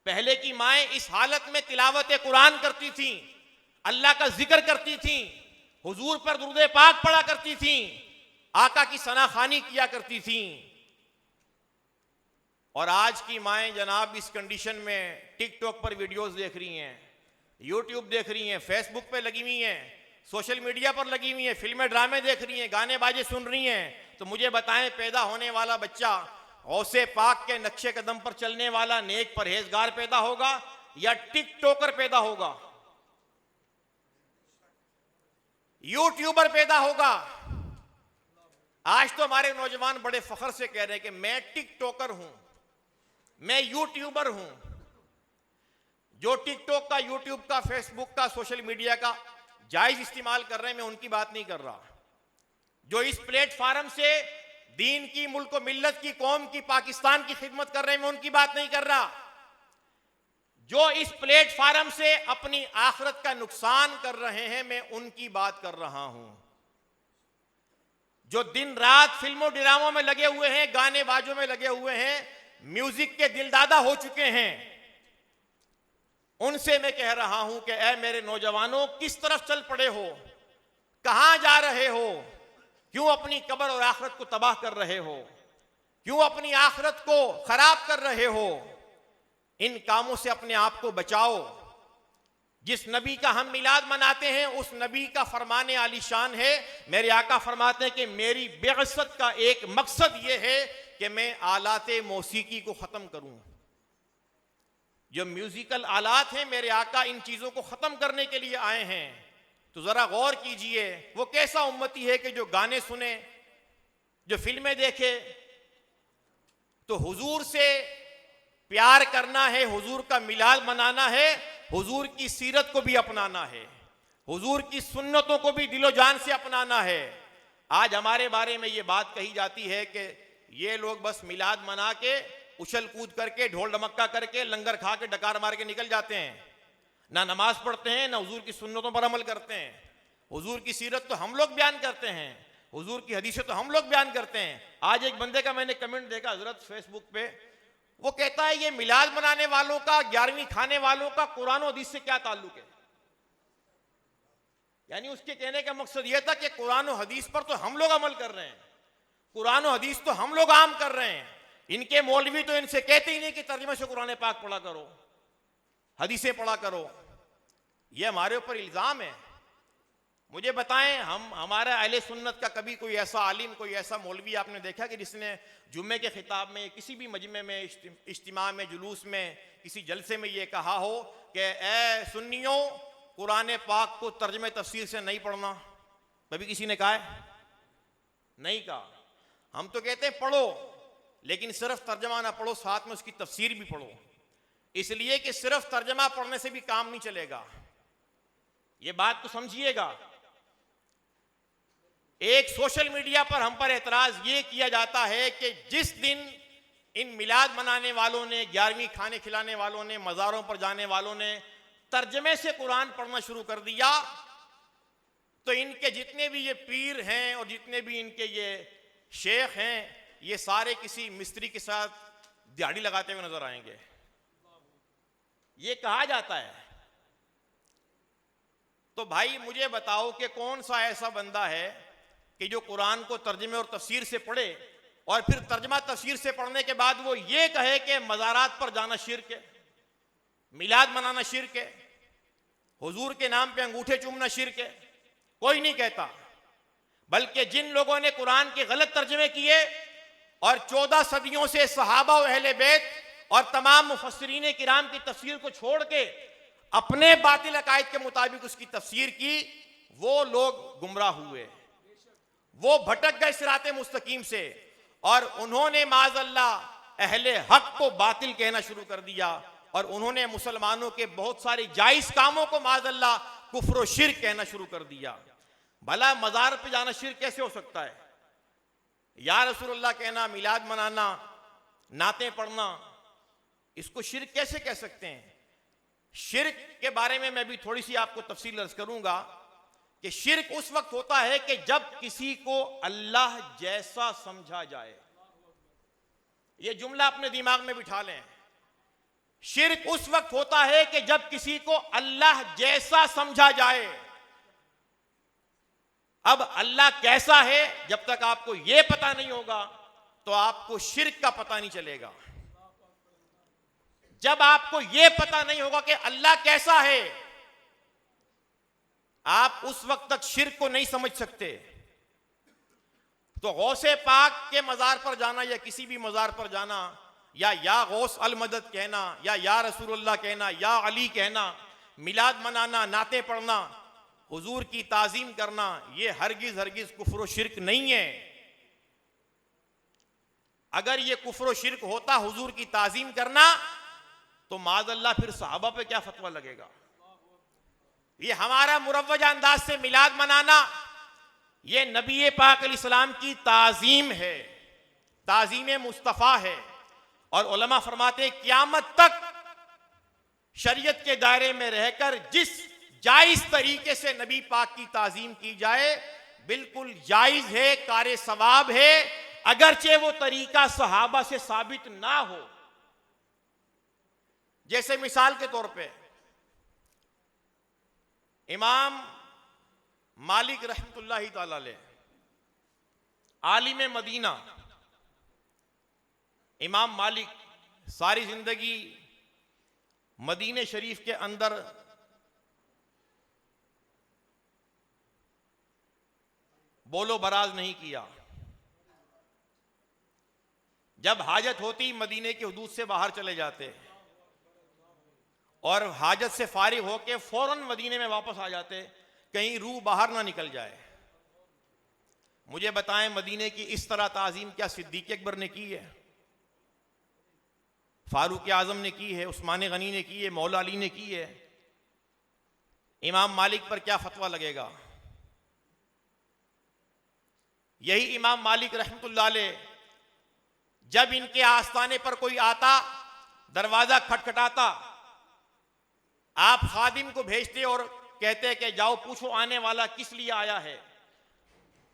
पहले की माएँ इस हालत में तिलावत कुरान करती थीं, अल्लाह का जिक्र करती थीं, हुजूर पर दुरूद पाक पढ़ा करती थीं, आका की सनाखानी किया करती थीं। और आज की माएँ जनाब इस कंडीशन में टिकटॉक पर वीडियोस देख रही हैं, यूट्यूब देख रही हैं, फेसबुक पे लगी हुई हैं, सोशल मीडिया पर लगी हुई हैं, फिल्में ड्रामे देख रही हैं, गाने बाजे सुन रही हैं। तो मुझे बताएं, पैदा होने वाला बच्चा गौसे पाक के नक्शे कदम पर चलने वाला नेक परहेजगार पैदा होगा या टिकटॉकर पैदा होगा, यूट्यूबर पैदा होगा? आज तो हमारे नौजवान बड़े फख्र से कह रहे हैं कि मैं टिकटॉकर हूं, मैं यूट्यूबर हूं। जो टिकटॉक का, यूट्यूब का, फेसबुक का, सोशल मीडिया का जायज इस्तेमाल कर रहे हैं, मैं उनकी बात नहीं कर रहा। जो इस प्लेटफार्म से दीन की, मुल्क मिल्लत की, कौम की, पाकिस्तान की खिदमत कर रहे हैं, मैं उनकी बात नहीं कर रहा। जो इस प्लेटफार्म से अपनी आखिरत का नुकसान कर रहे हैं, मैं उनकी बात कर रहा हूं। जो दिन रात फिल्मों ड्रामों में लगे हुए हैं, गाने बाजों में लगे हुए हैं, म्यूजिक के दिलदादा हो चुके हैं, उनसे मैं कह रहा हूं कि ऐ मेरे नौजवानों, किस तरफ चल पड़े हो, कहां जा रहे हो, क्यों अपनी कब्र और आखिरत को तबाह कर रहे हो, क्यों अपनी आखिरत को खराब कर रहे हो? इन कामों से अपने आप को बचाओ। जिस नबी का हम मिलाद मनाते हैं, उस नबी का फरमाने आलीशान है। मेरे आका फरमाते हैं कि मेरी बेअसत का एक मकसद यह है कि मैं आलाते मौसीकी को खत्म करूं। जो म्यूजिकल आलात हैं, मेरे आका इन चीजों को खत्म करने के लिए आए हैं। तो जरा गौर कीजिए, वो कैसा उम्मती है कि जो गाने सुने, जो फिल्में देखे। तो हुजूर से प्यार करना है, हुजूर का मिलाद मनाना है, हुजूर की सीरत को भी अपनाना है, हुजूर की सुन्नतों को भी दिलो जान से अपनाना है। आज हमारे बारे में ये बात कही जाती है कि ये लोग बस मिलाद मना के, उछल कूद करके, ढोल ढमक्का करके, लंगर खा के, डकार मार के निकल जाते हैं, ना नमाज पढ़ते हैं, ना हुजूर की सुन्नतों पर अमल करते हैं। हुजूर की सीरत तो हम लोग बयान करते हैं, हुजूर की हदीसें तो हम लोग बयान करते हैं। आज एक बंदे का मैंने कमेंट देखा हजरत फेसबुक पे, वो कहता है ये मिलाद मनाने वालों का, 11वीं खाने वालों का कुरान और हदीस से क्या ताल्लुक है? यानी उसके कहने का मकसद यह था कि कुरान और हदीस पर तो हम लोग अमल कर रहे हैं, कुरान और हदीस तो हम लोग आम कर रहे हैं। इनके मौलवी तो इनसे कहते ही नहीं कि तर्जुमे से कुरान पाक पढ़ा करो, हदीसें पढ़ा करो। यह हमारे ऊपर इल्जाम है। मुझे बताएं, हमारा अहले सुन्नत का कभी कोई ऐसा आलिम, कोई ऐसा मौलवी आपने देखा कि जिसने जुम्मे के खिताब में, किसी भी मजमे में, इज्तिमा में, जुलूस में, किसी जलसे में ये कहा हो कि ए सुन्नियों, कुरान पाक को तर्जुमे तफसीर से नहीं पढ़ना? कभी किसी ने कहा है? नहीं कहा। हम तो कहते हैं पढ़ो, लेकिन सिर्फ तर्जमा ना पढ़ो, साथ में उसकी तफसीर भी पढ़ो, इसलिए कि सिर्फ तर्जमा पढ़ने से भी काम नहीं चलेगा। यह बात तो समझिएगा। एक सोशल मीडिया पर हम पर एतराज यह किया जाता है कि जिस दिन इन मिलाद मनाने वालों ने, 11वीं खाने खिलाने वालों ने, मज़ारों पर जाने वालों ने तर्जमे से कुरान पढ़ना शुरू कर दिया, तो इनके जितने भी ये पीर हैं और जितने भी इनके ये शेख हैं, ये सारे किसी मिस्त्री के साथ दिहाड़ी लगाते हुए नजर आएंगे। ये कहा जाता है। तो भाई मुझे बताओ कि कौन सा ऐसा बंदा है कि जो कुरान को तर्जमे और तफसीर से पढ़े और फिर तर्जमा तफसीर से पढ़ने के बाद वो ये कहे कि मज़ारात पर जाना शिर्क है, मिलाद मनाना शिर्क है, हुजूर के नाम पे अंगूठे चूमना शिर्क है। कोई नहीं कहता, बल्कि जिन लोगों ने कुरान के गलत तर्जमे किए और 14 सदियों से सहाबा और अहले बैत और तमाम मुफस्सिरीन किराम की तफसीर को छोड़ के अपने बातिल अकायद के मुताबिक उसकी तफसीर की, वो लोग गुमराह हुए, वो भटक गए सिराते मुस्तकीम से और उन्होंने माज़अल्लाह अहले हक को बातिल कहना शुरू कर दिया और उन्होंने मुसलमानों के बहुत सारे जायज कामों को माज़अल्लाह कुफ्र और शिर्क कहना शुरू कर दिया। भला मज़ार पे जाना शिर्क कैसे हो सकता है? या रसूलुल्लाह कहना, मिलाद मनाना, नातें पढ़ना, इसको शिर्क कैसे कह सकते हैं? शिर्क के बारे में मैं भी थोड़ी सी आपको तफसील अर्ज करूंगा कि शिर्क उस वक्त होता है कि जब किसी को अल्लाह जैसा समझा जाए। यह जुमला अपने दिमाग में बिठा लें। शिर्क उस वक्त होता है कि जब किसी को अल्लाह जैसा समझा जाए। अब अल्लाह कैसा है, जब तक आपको यह पता नहीं होगा तो आपको शिर्क का पता नहीं चलेगा। जब आपको यह पता नहीं होगा कि अल्लाह कैसा है, आप उस वक्त तक शिर्क को नहीं समझ सकते। तो गौसे पाक के मज़ार पर जाना या किसी भी मज़ार पर जाना या गौस अल मदद कहना या रसूलुल्लाह कहना या अली कहना, मिलाद मनाना, नाते पढ़ना, हुजूर की ताजीम करना, यह हरगिज हरगिज कुफ्र व शिर्क नहीं है। अगर यह कुफ्र व शिर्क होता हुजूर की ताजीम करना, तो माज़अल्लाह फिर सहाबा पे क्या फतवा लगेगा? ये हमारा मुरव्वजा अंदाज से मिलाद मनाना, ये नबी पाक अलैहिस्सलाम की ताजीम है, ताजीम मुस्तफ़ा है। और उलमा फरमाते हैं क़यामत तक शरीयत के दायरे में रहकर जिस जायज तरीके से नबी पाक की ताजीम की जाए, बिल्कुल जायज है, कारे सवाब है, अगरचे वो तरीका सहाबा से साबित ना हो। जैसे मिसाल के तौर पे इमाम मालिक रहमतुल्लाहि ताला अलैह, आलिम मदीना, इमाम मालिक सारी जिंदगी मदीने शरीफ के अंदर बोलो बराज नहीं किया। जब हाजत होती मदीने की हुदूद से बाहर चले जाते और हाजत से फारिग होके फौरन मदीने में वापस आ जाते, कहीं रूह बाहर ना निकल जाए। मुझे बताएं, मदीने की इस तरह ताजीम क्या सिद्दीक़ अकबर ने की है, फारूक आजम ने की है, उस्मान गनी ने की है, मौला अली ने की है? इमाम मालिक पर क्या फतवा लगेगा? यही इमाम मालिक रहमतुल्लाह अलैह जब इनके आस्थाने पर कोई आता, दरवाजा खटखटाता, आप खादिम को भेजते और कहते कि जाओ पूछो आने वाला किस लिए आया है।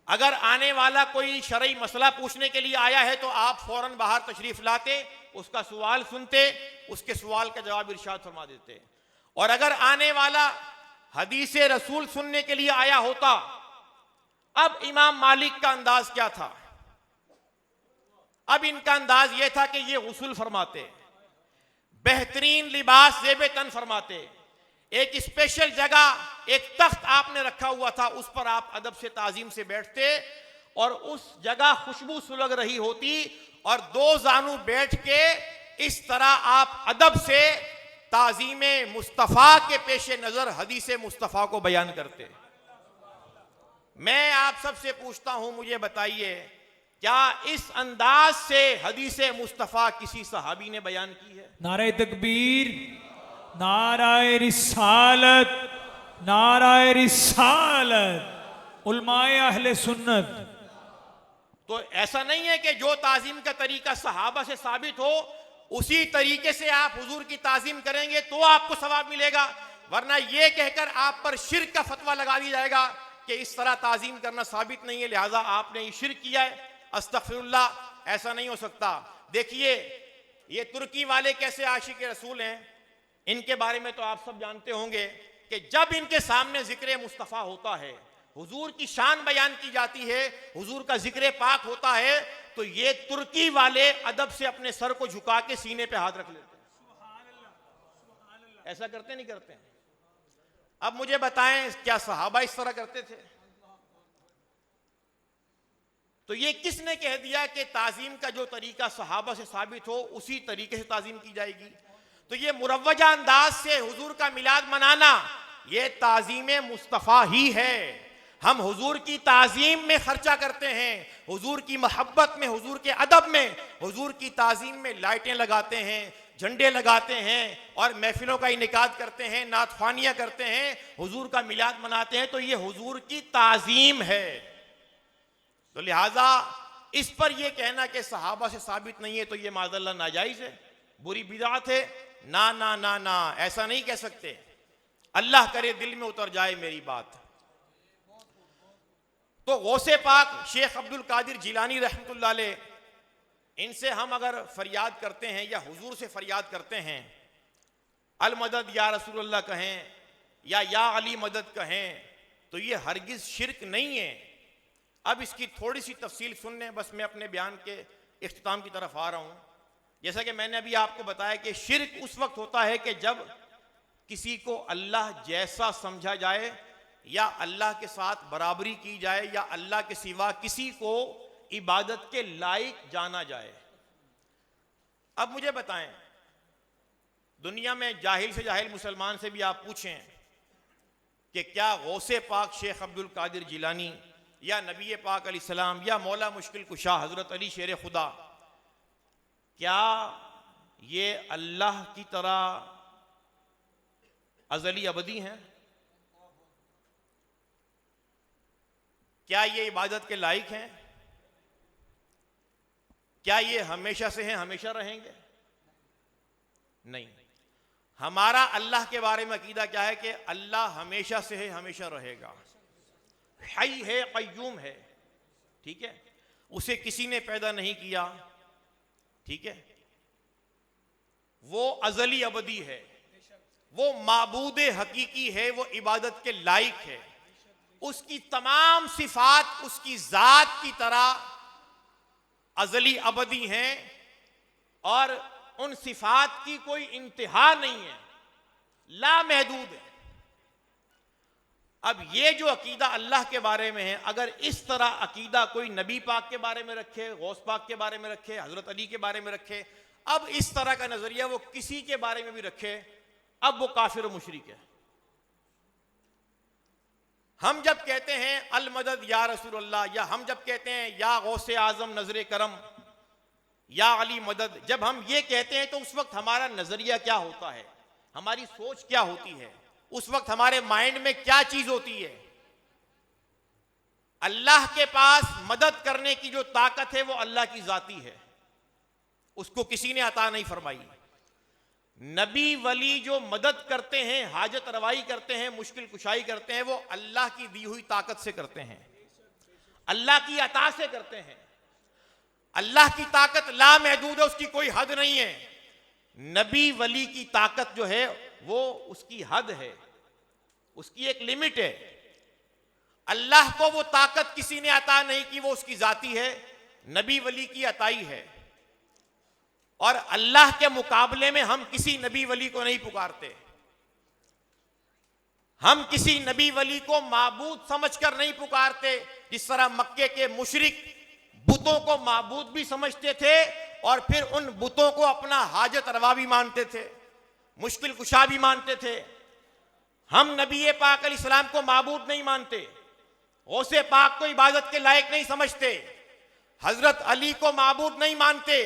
अगर आने वाला कोई शरई मसला पूछने के लिए आया है तो आप फौरन बाहर तशरीफ लाते, उसका सवाल सुनते, उसके सवाल का जवाब इरशाद फरमा देते। और अगर आने वाला हदीस रसूल सुनने के लिए आया होता, अब इमाम मालिक का अंदाज क्या था? अब इनका अंदाज यह था कि ये गुस्ल फरमाते, बेहतरीन लिबास ज़ेबे तन फरमाते, एक स्पेशल जगह एक तख्त आपने रखा हुआ था, उस पर आप अदब से ताजीम से बैठते और उस जगह खुशबू सुलग रही होती और दो जानू बैठ के इस तरह आप अदब से ताजीम मुस्तफ़ा के पेश नजर हदीस मुस्तफ़ा को बयान करते। मैं आप सबसे पूछता हूं, मुझे बताइए क्या इस अंदाज से हदीस मुस्तफ़ा किसी सहाबी ने बयान की है? नारे तकबीर, नाराए रिसालत, नाराए रिसालत, उलमाए अहले सुन्नत। तो ऐसा नहीं है कि जो ताजीम का तरीका सहाबा से साबित हो उसी तरीके से आप हुजूर की ताजीम करेंगे तो आपको सवाब मिलेगा, वरना यह कहकर आप पर शिर्क का फतवा लगा दिया जाएगा कि इस तरह ताजीम करना साबित नहीं है, लिहाजा आपने ये शिर्क किया है। अस्तगफिरुल्लाह, ऐसा नहीं हो सकता। देखिए ये तुर्की वाले कैसे आशिक रसूल हैं, इनके बारे में तो आप सब जानते होंगे कि जब इनके सामने जिक्र मुस्तफ़ा होता है, हुजूर की शान बयान की जाती है, हुजूर का जिक्र पाक होता है, तो ये तुर्की वाले अदब से अपने सर को झुका के सीने पे हाथ रख लेते हैं। ऐसा करते नहीं करते? अब मुझे बताएं, क्या सहाबा इस तरह करते थे? तो ये किसने कह दिया कि ताजीम का जो तरीका सहाबा से साबित हो उसी तरीके से ताजीम की जाएगी? तो ये मुरव्वजा अंदाज से हुजूर का मिलाद मनाना ये ताजीम मुस्तफ़ा ही है। हम हुजूर की ताजीम में खर्चा करते हैं, हुजूर की मोहब्बत में, हुजूर के अदब में, हुजूर की ताजीम में लाइटें लगाते हैं, झंडे लगाते हैं और महफिलों का इनेकाद करते हैं, नातखानियाँ करते हैं, हुजूर का मिलाद मनाते हैं। तो ये हुजूर की ताजीम है। तो लिहाजा इस पर यह कहना कि सहाबा से साबित नहीं है तो यह माज़अल्लाह नाजायज़ है, बुरी बिदअत है। ना ना ना ना, ऐसा नहीं कह सकते। अल्लाह करे दिल में उतर जाए मेरी बात। तो गौसे पाक शेख अब्दुल कादिर जिलानी रहमतुल्लाह अलैह, इनसे हम अगर फरियाद करते हैं या हुजूर से फरियाद करते हैं, अल मदद या रसूलुल्लाह कहें या अली मदद कहें, तो ये हरगिज शिरक नहीं है। अब इसकी थोड़ी सी तफसील सुनने, बस मैं अपने बयान के इख्तिताम की तरफ आ रहा हूँ। जैसा कि मैंने अभी आपको बताया कि शिरक उस वक्त होता है कि जब किसी को अल्लाह जैसा समझा जाए या अल्लाह के साथ बराबरी की जाए या अल्लाह के सिवा किसी को इबादत के लायक जाना जाए। अब मुझे बताएं, दुनिया में जाहिल से जाहिल मुसलमान से भी आप पूछें कि क्या गौसे पाक शेख अब्दुल कादिर जिलानी या नबी पाक अलैहिस्सलाम या मौला मुश्किल कुशा हजरत अली शेर खुदा, क्या ये अल्लाह की तरह अजली अबदी हैं? क्या ये इबादत के लायक हैं? क्या ये हमेशा से हैं, हमेशा रहेंगे? नहीं। हमारा अल्लाह के बारे में अकीदा क्या है कि अल्लाह हमेशा से है, हमेशा रहेगा। हई है, क़य्यूम है, ठीक है, उसे किसी ने पैदा नहीं किया, ठीक है, वो अजली अबदी है, वो माबूद हकीकी है, वो इबादत के लायक है। उसकी तमाम सिफात उसकी जात की तरह अजली अबदी हैं और उन सिफात की कोई इंतहा नहीं है, लामहदूद है। अब ये जो अकीदा अल्लाह के बारे में है, अगर इस तरह अकीदा कोई नबी पाक के बारे में रखे, गौस पाक के बारे में रखे, हजरत अली के बारे में रखे, अब इस तरह का नजरिया वो किसी के बारे में भी रखे, अब वो काफिर और मुशरिक है। हम जब कहते हैं अल मदद या रसूलुल्लाह, या हम जब कहते हैं या गौसे आजम नजर करम या अली मदद, जब हम ये कहते हैं तो उस वक्त हमारा नजरिया क्या होता है, हमारी सोच क्या होती है, उस वक्त हमारे माइंड में क्या चीज होती है? अल्लाह के पास मदद करने की जो ताकत है वो अल्लाह की जाती है, उसको किसी ने अता नहीं फरमाई। नबी वली जो मदद करते हैं, हाजत रवाई करते हैं, मुश्किल कुशाई करते हैं, वो अल्लाह की दी हुई ताकत से करते हैं, अल्लाह की अता से करते हैं। अल्लाह की ताकत लामहदूद है, उसकी कोई हद नहीं है। नबी वली की ताकत जो है वो उसकी हद है, उसकी एक लिमिट है। अल्लाह को वो ताकत किसी ने अता नहीं की, वो उसकी जाती है, नबी वली की अताई है। और अल्लाह के मुकाबले में हम किसी नबी वली को नहीं पुकारते, हम किसी नबी वली को माबूद समझकर नहीं पुकारते। जिस तरह मक्के के मुशरिक बुतों को माबूद भी समझते थे और फिर उन बुतों को अपना हाजत रवा भी मानते थे, मुश्किल कुशा भी मानते थे। हम नबी पाक अलैहिस्सलाम को माबूद नहीं मानते, गौसे पाक को इबादत के लायक नहीं समझते। हजरत अली को माबूद नहीं मानते,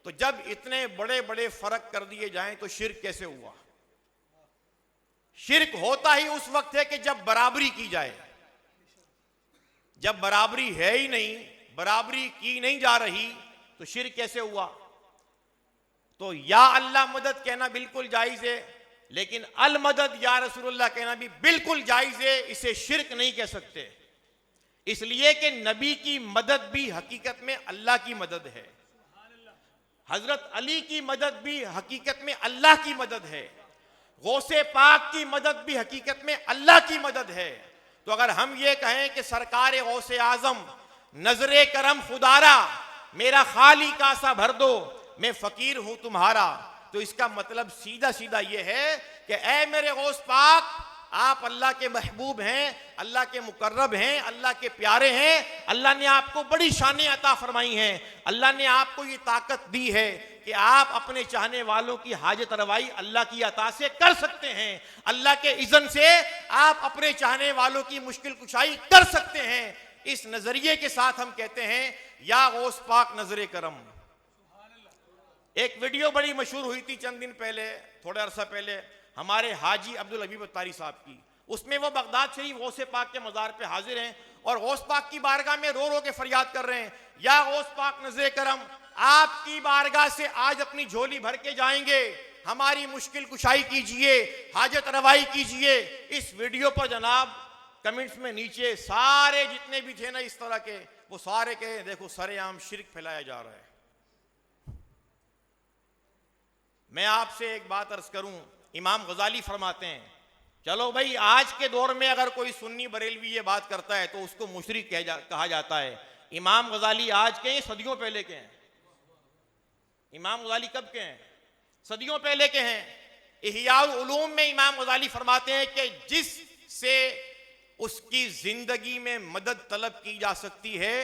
तो जब इतने बड़े बड़े फर्क कर दिए जाएं तो शिर्क कैसे हुआ? शिर्क होता ही उस वक्त है कि जब बराबरी की जाए। जब बराबरी है ही नहीं, बराबरी की नहीं जा रही, तो शिर्क कैसे हुआ? तो या अल्लाह मदद कहना बिल्कुल जायज है, लेकिन अल मदद या रसूलुल्लाह कहना भी बिल्कुल जायज है। इसे शिर्क नहीं कह सकते, इसलिए कि नबी की मदद भी हकीकत में अल्लाह की मदद है। हजरत अली की मदद भी हकीकत में अल्लाह की मदद है। गौसे पाक की मदद भी हकीकत में अल्लाह की मदद है। तो अगर हम ये कहें कि सरकार गौसे आजम नजरे करम खुदारा मेरा खाली कासा भर दो, मैं फकीर हूं तुम्हारा, तो इसका मतलब सीधा सीधा यह है कि ऐ मेरे गौस पाक, आप अल्लाह के महबूब हैं, अल्लाह के मुकर्रब हैं, अल्लाह के प्यारे हैं। अल्लाह ने आपको बड़ी शानें अता फरमाई हैं। अल्लाह ने आपको ये ताकत दी है कि आप अपने चाहने वालों की हाजत रवाई अल्लाह की अता से कर सकते हैं। अल्लाह के इज़्न से आप अपने चाहने वालों की मुश्किल कुशाई कर सकते हैं। इस नजरिए के साथ हम कहते हैं या गौस पाक नजरे करम। एक वीडियो बड़ी मशहूर हुई थी चंद दिन पहले, थोड़े अरसा पहले, हमारे हाजी अब्दुल हबीब अत्तारी साहब की। उसमें वो बगदाद शरीफ गौसे पाक के मज़ार पे हाजिर हैं और गौस पाक की बारगाह में रो रो के फरियाद कर रहे हैं, या गौस पाक नजरे करम, आपकी बारगाह से आज अपनी झोली भर के जाएंगे, हमारी मुश्किल कुशाई कीजिए, हाजत रवाई कीजिए। इस वीडियो पर जनाब कमेंट्स में नीचे सारे जितने भी थे ना इस तरह के, वो सारे कहे देखो सरेआम शिर्क फैलाया जा रहा है। मैं आपसे एक बात अर्ज करूं, इमाम गजाली फरमाते हैं, चलो भाई आज के दौर में अगर कोई सुन्नी बरेलवी ये बात करता है तो उसको मुशरिक कहा जाता है। इमाम गजाली आज के हैं, सदियों पहले के हैं। इमाम गजाली कब के हैं? सदियों पहले के हैं। इहयाउल उलूम में इमाम गजाली फरमाते हैं कि जिससे उसकी जिंदगी में मदद तलब की जा सकती है,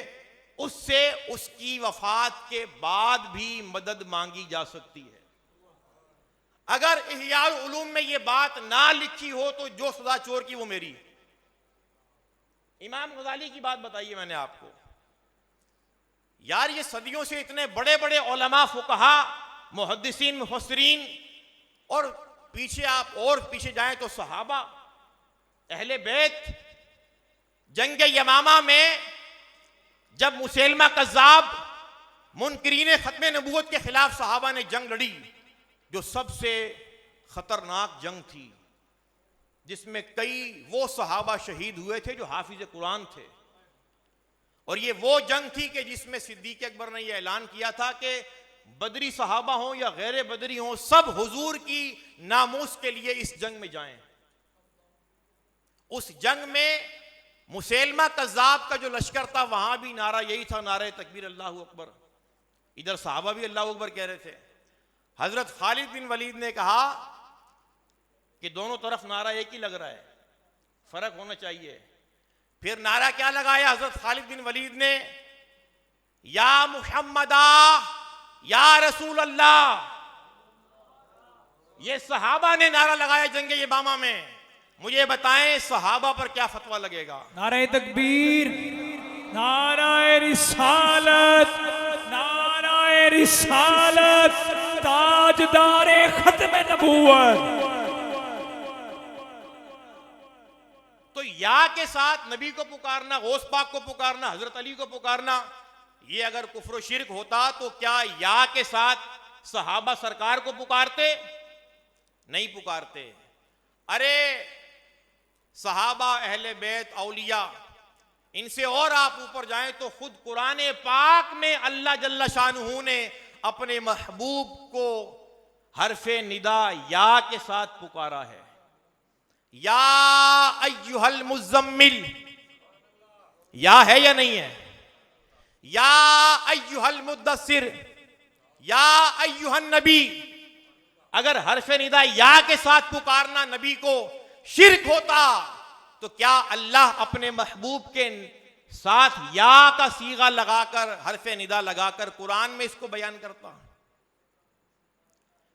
उससे उसकी वफात के बाद भी मदद मांगी जा सकती है। अगर इहयाउल उलूम में यह बात ना लिखी हो तो जो सदा चोर की वो मेरी। इमाम गजाली की बात बताइए मैंने आपको। यार ये सदियों से इतने बड़े बड़े उलमा, फुकहा, मुहद्दिसीन, मुफस्सिरीन, और पीछे आप और पीछे जाएं तो सहाबा, अहले बैत, जंग यमामा में जब मुसैलमा कज़्ज़ाब मुनकिरीन खत्म नबूवत के खिलाफ सहाबा ने जंग लड़ी, जो सबसे खतरनाक जंग थी, जिसमें कई वो सहाबा शहीद हुए थे जो हाफिज कुरान थे, और ये वो जंग थी कि जिसमें सिद्दीक अकबर ने ये ऐलान किया था कि बदरी सहाबा हों या गैर बदरी हों, सब हुजूर की नामूस के लिए इस जंग में जाएं। उस जंग में मुसैलमा कज़्ज़ाब का जो लश्कर था वहां भी नारा यही था, नारे तकबीर अल्लाहु अकबर। इधर सहाबा भी अल्लाहु अकबर कह रहे थे। हजरत खालिद बिन वलीद ने कहा कि दोनों तरफ नारा एक ही लग रहा है, फर्क होना चाहिए। फिर नारा क्या लगाया हजरत खालिद बिन वलीद ने? या मुहम्मदा या रसूल अल्लाह। ये सहाबा ने नारा लगाया जंग यमामा में। मुझे बताएं सहाबा पर क्या फतवा लगेगा? नारे तकबीर, नाराए रिसालत, नाराए रिसालत, ताजदारे खत्म नबूवत। तो या के साथ नबी को पुकारना, गौस पाक को पुकारना, हजरत अली को पुकारना, ये अगर कुफ्र शिर्क होता तो क्या या के साथ सहाबा सरकार को पुकारते? नहीं पुकारते। अरे सहाबा, अहले बैत, औलिया, इनसे और आप ऊपर जाएं तो खुद कुरान पाक में अल्लाह जल्ला शानुहु ने अपने महबूब को हरफे निदा या के साथ पुकारा है। या अय्युहल मुज़म्मिल, या है या नहीं है? या अय्युहल मुद्दस्सिर, या अय्युहन नबी। अगर हरफे निदा या के साथ पुकारना नबी को शिर्क होता तो क्या अल्लाह अपने महबूब के साथ या का सीगा लगाकर, हरफे निदा लगाकर कुरान में इसको बयान करता?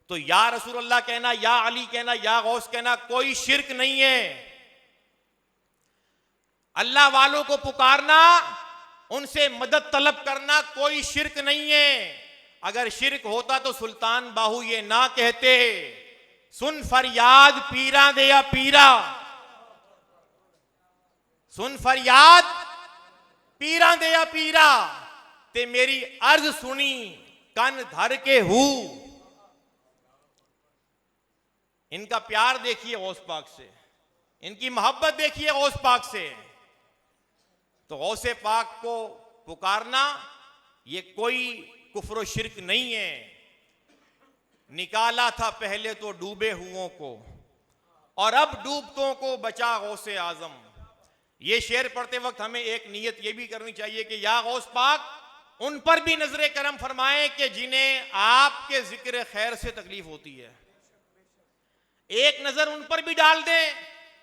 तो या रसूलुल्लाह कहना, या अली कहना, या गौस कहना कोई शिर्क नहीं है। अल्लाह वालों को पुकारना, उनसे मदद तलब करना कोई शिर्क नहीं है। अगर शिर्क होता तो सुल्तान बाहू ये ना कहते, सुन फरियाद पीरा दे या पीरा, सुन फरियाद पीरा दे या पीरा, ते मेरी अर्ज सुनी कन धर के हूं। इनका प्यार देखिए गौस पाक से, इनकी मोहब्बत देखिए गौस पाक से। तो गौसे पाक को पुकारना ये कोई कुफ्र शिर्क नहीं है। निकाला था पहले तो डूबे हुओं को और अब डूबतों को बचा गौसे आजम। ये शेर पढ़ते वक्त हमें एक नियत ये भी करनी चाहिए कि या गौस पाक उन पर भी नजर करम फरमाएं कि जिन्हें आपके जिक्र खैर से तकलीफ होती है। एक नजर उन पर भी डाल दें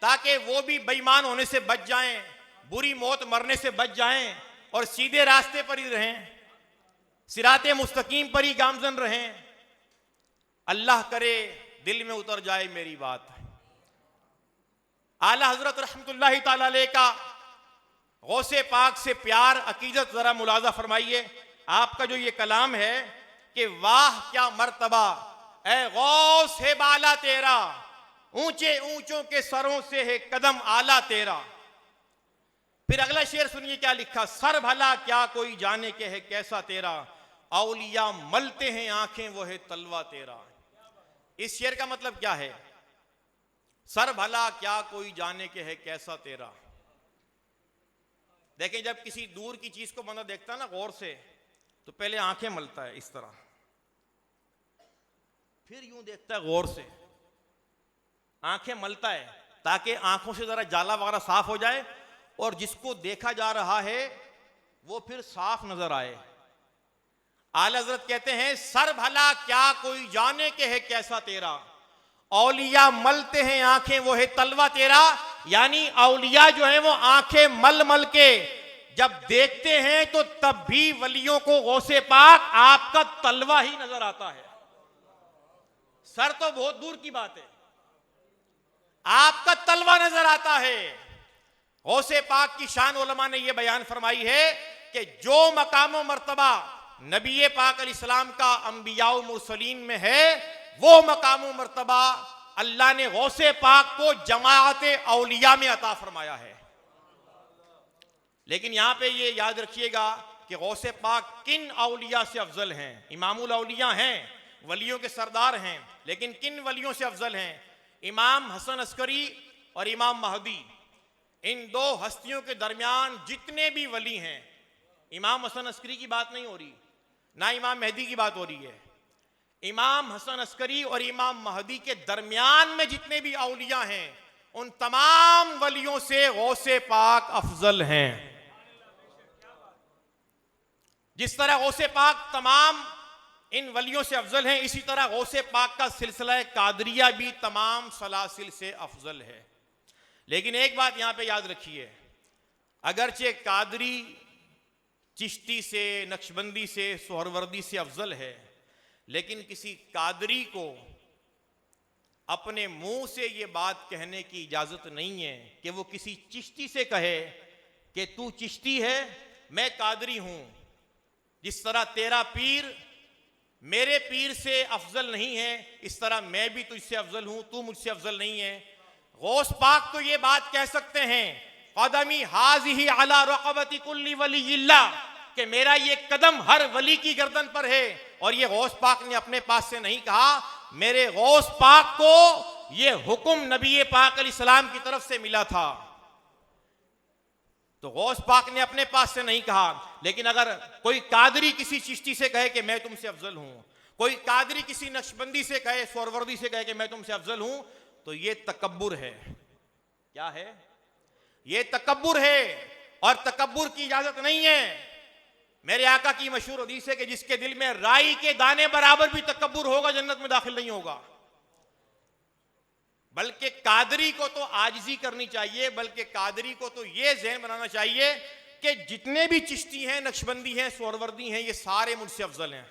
ताकि वो भी बेईमान होने से बच जाएं, बुरी मौत मरने से बच जाएं और सीधे रास्ते पर ही रहें, सिराते मुस्तकीम पर ही गामजन रहें। अल्लाह करे दिल में उतर जाए मेरी बात। आला हजरत रहमतुल्लाहि ताला अलैह का गौसे पाक से प्यार अकीदत जरा मुलाजा फरमाइए। आपका जो ये कलाम है कि वाह क्या मर्तबा ए गौस है बाला तेरा, ऊंचे ऊंचों के सरों से है कदम आला तेरा। फिर अगला शेर सुनिए क्या लिखा, सर भला क्या कोई जाने के है कैसा तेरा, औलिया मलते हैं आंखें वो है तलवा तेरा। इस शेर का मतलब क्या है, सर भला क्या कोई जाने के है कैसा तेरा। देखें जब किसी दूर की चीज को बंदा देखता है ना गौर से, तो पहले आंखें मलता है इस तरह, फिर यूं देखता है गौर से, आंखें मलता है ताकि आंखों से जरा जाला वगैरह साफ हो जाए और जिसको देखा जा रहा है वो फिर साफ नजर आए। आला हज़रत कहते हैं सर भला क्या कोई जाने के है कैसा तेरा, औलिया मलते हैं आंखें वो है तलवा तेरा। यानी औलिया जो है वो आंखें मल मल के जब देखते हैं तो तब भी वलियों को गौसे पाक आपका तलवा ही नजर आता है। सर तो बहुत दूर की बात है, आपका तलवा नजर आता है। गौसे पाक की शान उलमा ने यह बयान फरमाई है कि जो मकाम मर्तबा नबी पाक अलैहिस्सलाम का अंबिया मुरसलीन में है, वो मकाम मर्तबा अल्लाह ने गौसे पाक को जमाअत औलिया में अता फरमाया है। लेकिन यहां पे ये याद रखिएगा कि गौसे पाक किन औलिया से अफजल हैं। इमामुल औलिया हैं, वलियों के सरदार हैं, लेकिन किन वलियों से अफजल हैं? इमाम हसन अस्करी और इमाम महदी, इन दो हस्तियों के दरमियान जितने भी वली हैं, इमाम हसन अस्करी की बात नहीं हो रही, ना इमाम मेहदी की बात हो रही है, इमाम हसन अस्करी और इमाम महदी के दरमियान में जितने भी औलिया हैं, उन तमाम वलियों से गौसे पाक अफजल हैं। जिस तरह गौसे पाक तमाम इन वलियों से अफजल हैं, इसी तरह गौसे पाक का सिलसिला कादरिया भी तमाम सलासिल से अफजल है। लेकिन एक बात यहां पे याद रखिए, अगरचे कादरी चिश्ती से, नक्शबंदी से, सोहरवर्दी से अफजल है, लेकिन किसी कादरी को अपने मुंह से ये बात कहने की इजाजत नहीं है कि वो किसी चिश्ती से कहे कि तू चिश्ती है, मैं कादरी हूं। जिस तरह तेरा पीर मेरे पीर से अफजल नहीं है, इस तरह मैं भी तुझसे अफजल हूं, तू मुझसे अफजल नहीं है। गौस पाक तो ये बात कह सकते हैं, कदमी हाज़िही अला रक़बती कुल्ली वलिय्यिल्लाह, कि मेरा ये कदम हर वली की गर्दन पर है। और ये गौस पाक ने अपने पास से नहीं कहा, मेरे गौस पाक को ये हुक्म नबी पाक अलैहिस्सलाम की तरफ से मिला था। तो गौस पाक ने अपने पास से नहीं कहा। लेकिन अगर कोई कादरी किसी चिश्ती से कहे कि मैं तुमसे अफजल हूं, कोई कादरी किसी नक्शबंदी से कहे, सोहरवर्दी से कहे कि मैं तुमसे अफजल हूं, तो ये तकब्बुर है। क्या है? ये तकब्बुर है और तकब्बुर की इजाजत नहीं है। मेरे आका की मशहूर हदीस है कि जिसके दिल में राई के दाने बराबर भी तकब्बुर होगा, जन्नत में दाखिल नहीं होगा। बल्कि कादरी को तो आजिजी करनी चाहिए, बल्कि कादरी को तो यह ज़हन बनाना चाहिए कि जितने भी चिश्ती हैं, नक्शबंदी हैं, सोहरवर्दी हैं, ये सारे मुझसे अफजल हैं।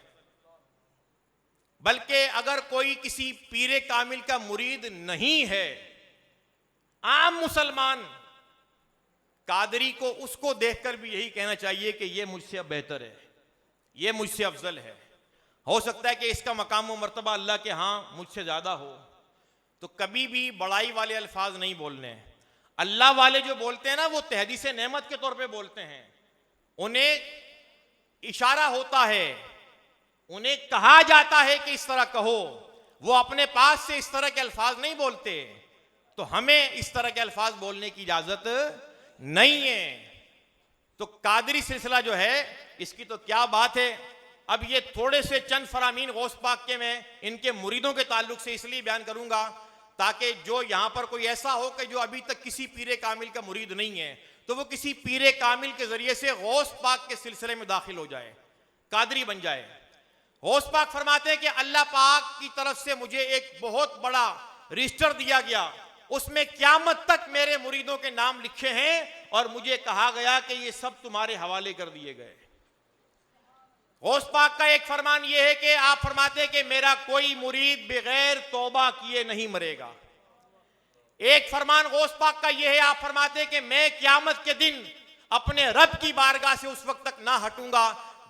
बल्कि अगर कोई किसी पीरे कामिल का मुरीद नहीं है, आम मुसलमान कादरी को उसको देखकर भी यही कहना चाहिए कि ये मुझसे बेहतर है, ये मुझसे अफजल है। हो सकता है कि इसका मकाम व मर्तबा अल्लाह के यहाँ मुझसे ज़्यादा हो। तो कभी भी बड़ाई वाले अल्फाज नहीं बोलने। अल्लाह वाले जो बोलते हैं ना, वो तहदीस नेमत के तौर पे बोलते हैं। उन्हें इशारा होता है, उन्हें कहा जाता है कि इस तरह कहो। वो अपने पास से इस तरह के अल्फाज नहीं बोलते। तो हमें इस तरह के अल्फाज बोलने की इजाजत नहीं है। तो कादरी सिलसिला जो है, इसकी तो क्या बात है। अब ये थोड़े से चंद फरामीन गौस पाक के मैं इनके मुरीदों के ताल्लुक से इसलिए बयान करूंगा ताकि जो यहां पर कोई ऐसा हो कि जो अभी तक किसी पीरे कामिल का मुरीद नहीं है, तो वो किसी पीरे कामिल के जरिए से गौस पाक के सिलसिले में दाखिल हो जाए, कादरी बन जाए। गौस पाक फरमाते हैं कि अल्लाह पाक की तरफ से मुझे एक बहुत बड़ा रजिस्टर दिया गया, उसमें क़यामत तक मेरे मुरीदों के नाम लिखे हैं और मुझे कहा गया कि ये सब तुम्हारे हवाले कर दिए गए। गौस पाक का एक फरमान यह है कि आप फरमाते हैं कि मेरा कोई मुरीद बगैर तौबा किए नहीं मरेगा। एक फरमान गौस पाक का यह है, आप फरमाते हैं कि मैं क़यामत के दिन अपने रब की बारगाह से उस वक्त तक ना हटूंगा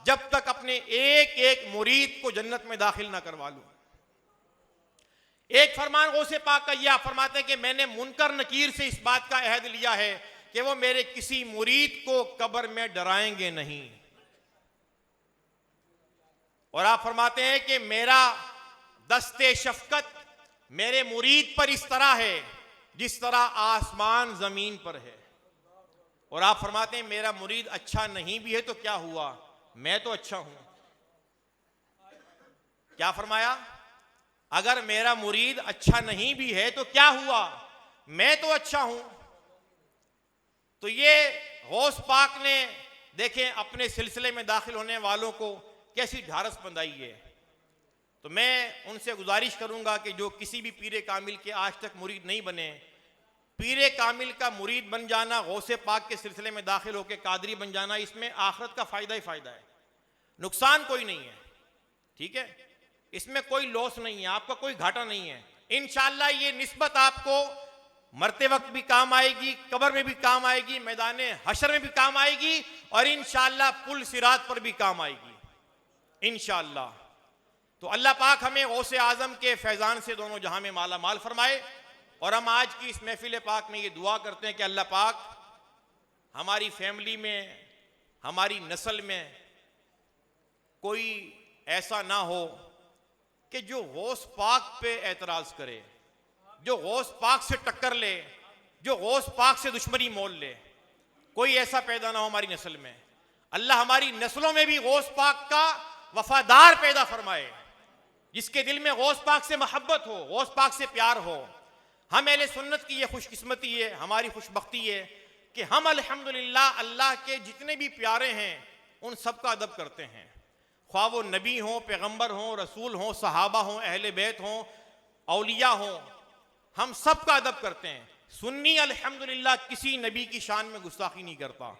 जब तक अपने एक एक मुरीद को जन्नत में दाखिल ना करवा लूं। एक फरमान गौसे पाक का यह, आप फरमाते हैं कि मैंने मुनकर नकीर से इस बात का अहद लिया है कि वो मेरे किसी मुरीद को कब्र में डराएंगे नहीं। और आप फरमाते हैं कि मेरा दस्ते शफकत मेरे मुरीद पर इस तरह है जिस तरह आसमान जमीन पर है। और आप फरमाते हैं मेरा मुरीद अच्छा नहीं भी है तो क्या हुआ, मैं तो अच्छा हूं। क्या फरमाया? अगर मेरा मुरीद अच्छा नहीं भी है तो क्या हुआ, मैं तो अच्छा हूं। तो ये गौस पाक ने देखें अपने सिलसिले में दाखिल होने वालों को कैसी ढारस बंधाई है। तो मैं उनसे गुजारिश करूंगा कि जो किसी भी पीरे कामिल के आज तक मुरीद नहीं बने, पीरे कामिल का मुरीद बन जाना, गौसे पाक के सिलसिले में दाखिल होकर कादरी बन जाना, इसमें आखिरत का फायदा ही फायदा है, नुकसान कोई नहीं है। ठीक है, इसमें कोई लॉस नहीं है, आपका कोई घाटा नहीं है। इंशाअल्लाह ये निस्बत आपको मरते वक्त भी काम आएगी, कब्र में भी काम आएगी, मैदान हशर में भी काम आएगी और इंशाअल्लाह पुल सिरात पर भी काम आएगी इंशाअल्लाह। तो अल्लाह पाक हमें गौसे आजम के फैजान से दोनों जहां में माला माल फरमाए। और हम आज की इस महफिल पाक में ये दुआ करते हैं कि अल्लाह पाक हमारी फैमिली में, हमारी नस्ल में कोई ऐसा ना हो कि जो गौस पाक पे एतराज करे, जो गौस पाक से टक्कर ले, जो गौस पाक से दुश्मनी मोल ले। कोई ऐसा पैदा ना हो हमारी नस्ल में। अल्लाह हमारी नस्लों में भी गौस पाक का वफादार पैदा फरमाए, जिसके दिल में गौस पाक से मोहब्बत हो, गौस पाक से प्यार हो। हम अहले सुन्नत की ये खुशकिस्मती है, हमारी खुशबख्ती है कि हम अल्हम्दुलिल्लाह अल्लाह के जितने भी प्यारे हैं उन सब का अदब करते हैं। ख्वाह वो नबी हों, पैगम्बर हों, रसूल हों, सहाबा हों, अहले बैत हों, औलिया हों, हम सब का अदब करते हैं। सुन्नी अल्हम्दुलिल्लाह किसी नबी की शान में गुस्ताखी नहीं करता।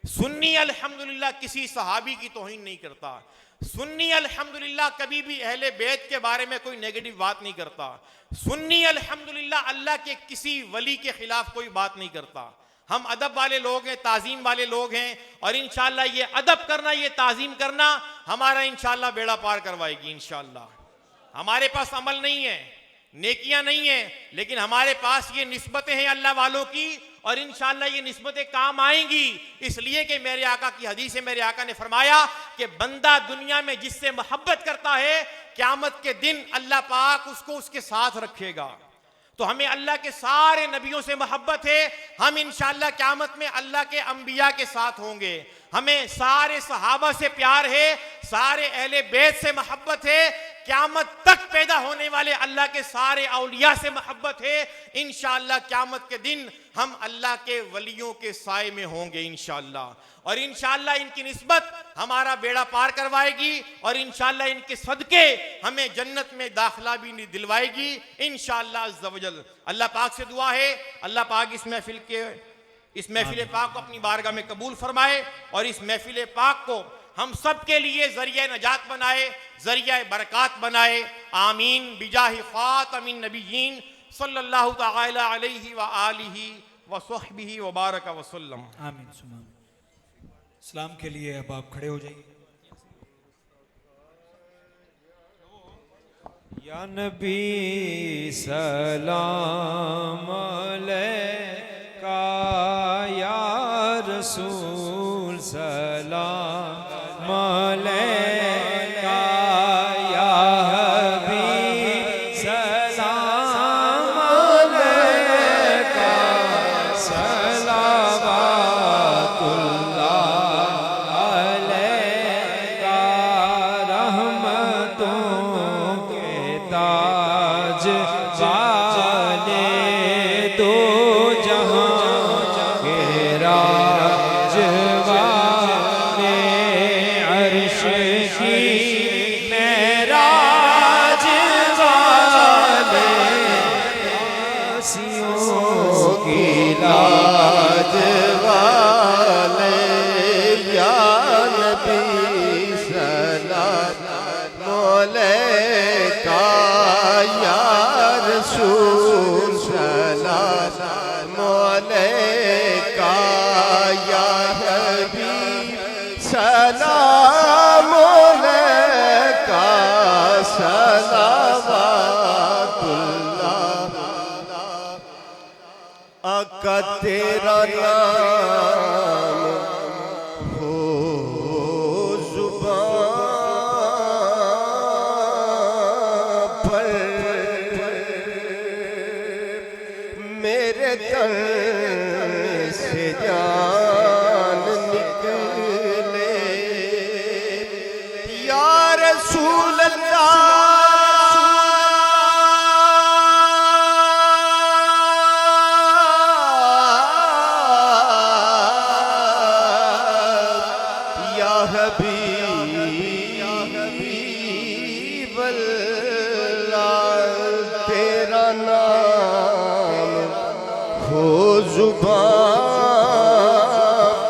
सुन्नी अल्हम्दुलिल्लाह किसी सहाबी की तौहीन नहीं करता। सुन्नी अल्हम्दुलिल्लाह कभी भी अहले बैत के बारे में कोई नेगेटिव बात नहीं करता। सुन्नी अल्हम्दुलिल्लाह अल्लाह के किसी वली के खिलाफ कोई बात नहीं करता। हम अदब वाले लोग हैं, ताज़ीम वाले लोग हैं और इंशाअल्लाह ये अदब करना, ये ताज़ीम करना हमारा इंशाअल्लाह बेड़ा पार करवाएगी इंशाअल्लाह। हमारे पास अमल नहीं है, नेकियां नहीं है, लेकिन हमारे पास ये निस्बतें हैं अल्लाह वालों की और इंशाअल्लाह ये निस्बतें काम आएंगी। इसलिए कि मेरे आका की हदीस है, मेरे आका ने फरमाया कि बंदा दुनिया में जिससे मोहब्बत करता है, क़यामत के दिन अल्लाह पाक उसको उसके साथ रखेगा। तो हमें अल्लाह के सारे नबियों से मोहब्बत है, हम इंशाअल्लाह क़यामत में अल्लाह के अंबिया के साथ होंगे। हमें सारे सहाबा से प्यार है, सारे अहले बैत से मोहब्बत है, क़यामत तक पैदा होने वाले अल्लाह के सारे औलिया से मोहब्बत है। इंशाअल्लाह क़यामत के दिन हम अल्लाह के वलियों के साए में होंगे इंशाअल्लाह। और इंशाअल्लाह इनकी निस्बत हमारा बेड़ा पार करवाएगी और इंशाअल्लाह इनके सदके हमें जन्नत में दाखिला भी दिलवाएगी इंशाअल्लाह अज़्ज़ा वजल। अल्लाह पाक से दुआ है, अल्लाह पाक इस महफिल पाक को अपनी बारगाह में कबूल फरमाए और इस महफिल पाक को हम सब के लिए ज़रिया नजात बनाए, ज़रिया बरक़ात बनाए। आमीन बिजाहि ख़ातमिन नबिय्यीन सल्लल्लाहु तआला अलैहि व आलिहि वसहबिही वबारक वसल्लम। आमीन सुमा आमीन। सलाम के लिए अब आप खड़े हो जाइए। या नबी सलाम अलैका, या रसूल सलाम अलैका, या हबीब सलाम अलैका, सलावतुल्लाह अलैका, रहमतों के ताज वाले दो जहां के राजवाले, अर्श की मेराज वाले, आसियों की लाज वाले, या नबी सलाम अलैका, या रसूल सलाम अलैका, या हबीब सलाम अलैका, सलावतुल्लाह। आका तेरा नाम हो जुबान पर, मेरे तन से जान निकले, या रसूल अल्लाह, या हबीब अल्लाह, तेरा नाम हो जुबान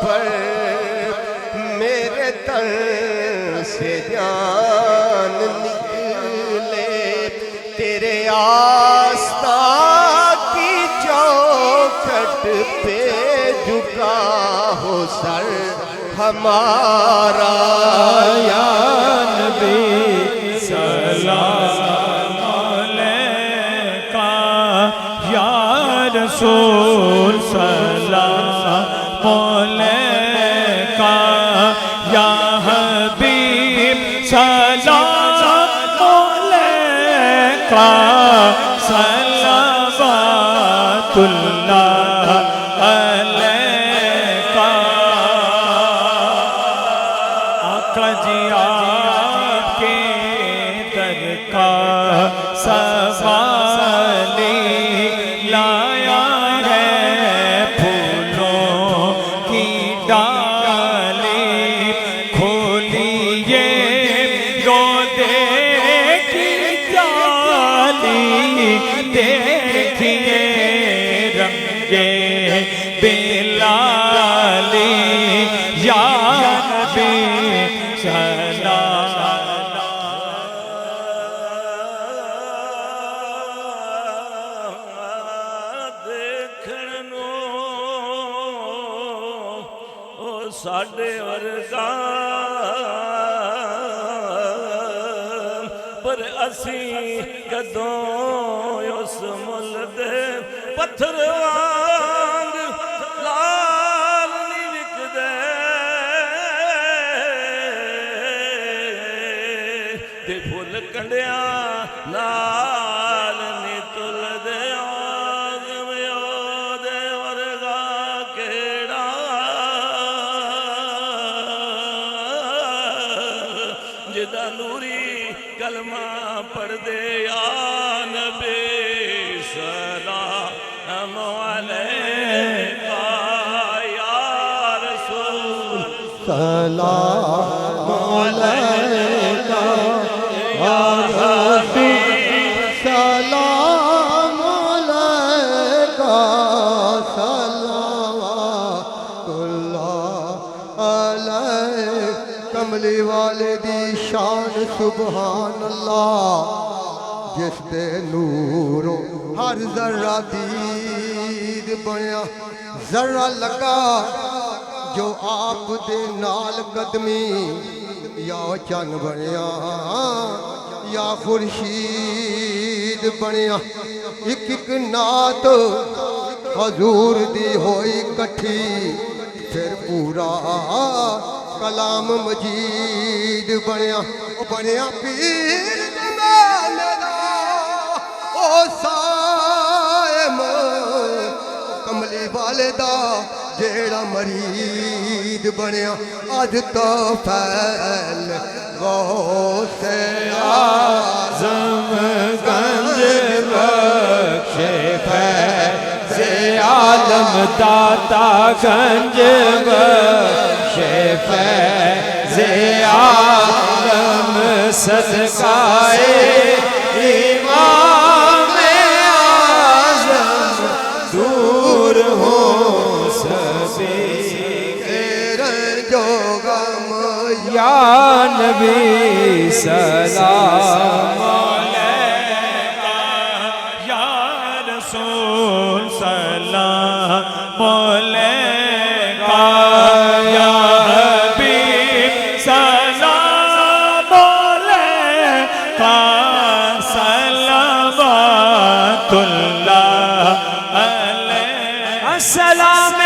पर, मेरे तन से जान निकले, तेरे आस्था की चौखट पे झुका हो सर हमारा, या नबी सलाम अलैका, या रसूल सलाम अलैका, या हबीब सलाम अलैका, सलावतुल्लाह अलैका। आका जी आपके दर का सवाली लाया है, फूलों की डाली खोलिए, रोदे की जाली देखिए, रंगे बिलाली, या नबी देखण साडे वर्गा, पर असी कदों उस मुल दे पत्थर वांग लाल नहीं विकदे, ते फुल कंडिया नाल नहीं तुलदे, दे वर्गा केड़ा जिदा नूरी कलमा पढ़ दे, या नबी सलाम अलैका, या रसूल सलाम अलैका, या हबीब सलाम अलैका, सलावतुल्लाह अलैका। कमली वाले दी शान सुभान अल्लाह, जिस दे नूरों हर जर्रा दीद बनया जरा लगा जो आप दे नाल कदमी या चन बनया या खुर्शीद बनया एक एक नात हजूर दी होई कठी फिर पूरा कलाम मजीद बनया बनया पीर जमाने दा ओ सायम कमली वाले दा जेड़ा मरीद बनया अज तो फैल गौसे आज़म गंज बख्शे फैज़े आलम दाता गंज बख्शे फैज़े आलम सदकाए इमाम आज़म दूर हो सभी जो गम या नबी सलाम अलैका या रसूल सलाम अलैका या हबीब सलाम अलैका सलावतुल्लाह अलैका सलाम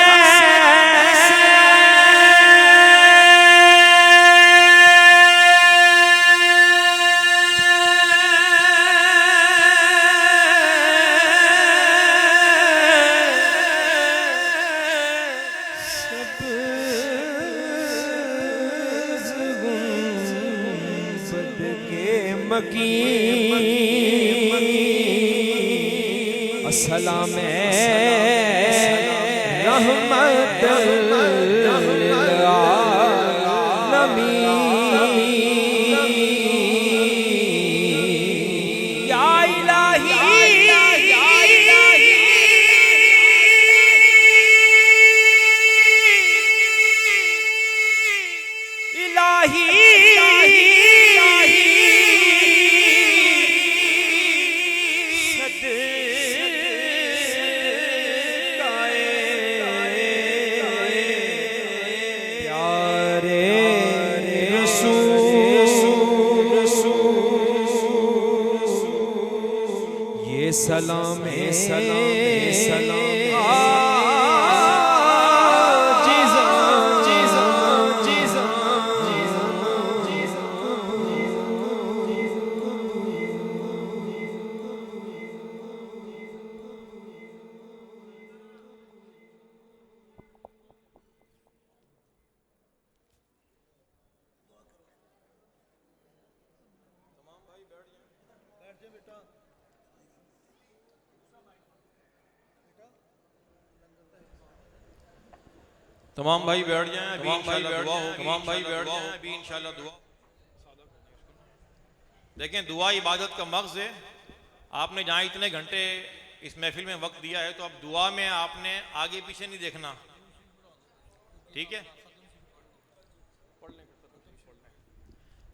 सलाम रहमत या इलाही सलाम तमाम भाई बैठ जाएं अभी इंशाल्लाह दुआ होगी तमाम भाई बैठ जाएं अभी इंशाल्लाह दुआ देखें दुआ इबादत का मग़ज़ है आपने जहाँ इतने घंटे इस महफिल में वक्त दिया है तो अब दुआ में आपने आगे पीछे नहीं देखना ठीक है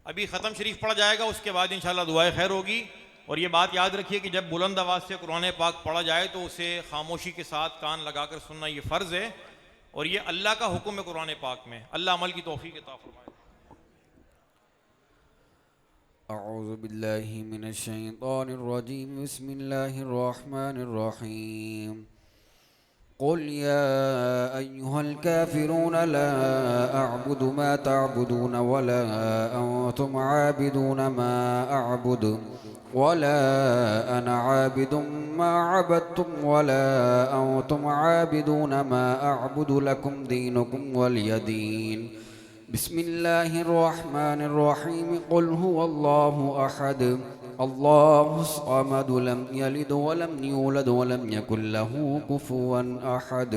अभी ख़त्म शरीफ पढ़ा जाएगा उसके बाद इंशाल्लाह दुआए खैर होगी और ये बात याद रखिए कि जब बुलंद आवाज़ से कुरान पाक पढ़ा जाए तो उसे खामोशी के साथ कान लगाकर सुनना ये फ़र्ज़ है और ये अल्लाह का हुक्म है कुरान पाक में अल्लाह अमल की तौफीक अता फरमाए अऊज़ु बिल्लाहि मिनश शैतानिर रजीम बिस्मिल्लाहिर रहमानिर रहीम क़ुल या अय्युहल काफ़िरून ला अअबुदु मा तअबुदून वला अंतुम आबिदून मा अअबुदु वला अना आबिदुम मा अबदतुम वला अंतुम आबिदून मा अअबुदु लकुम दीनुकुम वलिय दीन बिस्मिल्लाहिर रहमानिर रहीम क़ुल हुवल्लाहु अहद अल्लाहुस समद लम यलिद वलम यूलद वलम यकुल लहू कुफुवन अहद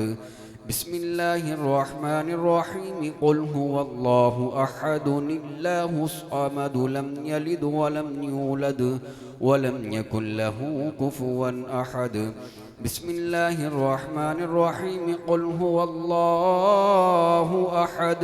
बिस्मिल्लाहिर रहमानिर रहीम क़ुल हुवल्लाहु अहद अल्लाहुस समद लम यलिद वलम यूलद वलम यकुल लहू कुफुवन अहद बिस्मिल्लाहिर रहमानिर रहीम क़ुल हुवल्लाहु अहद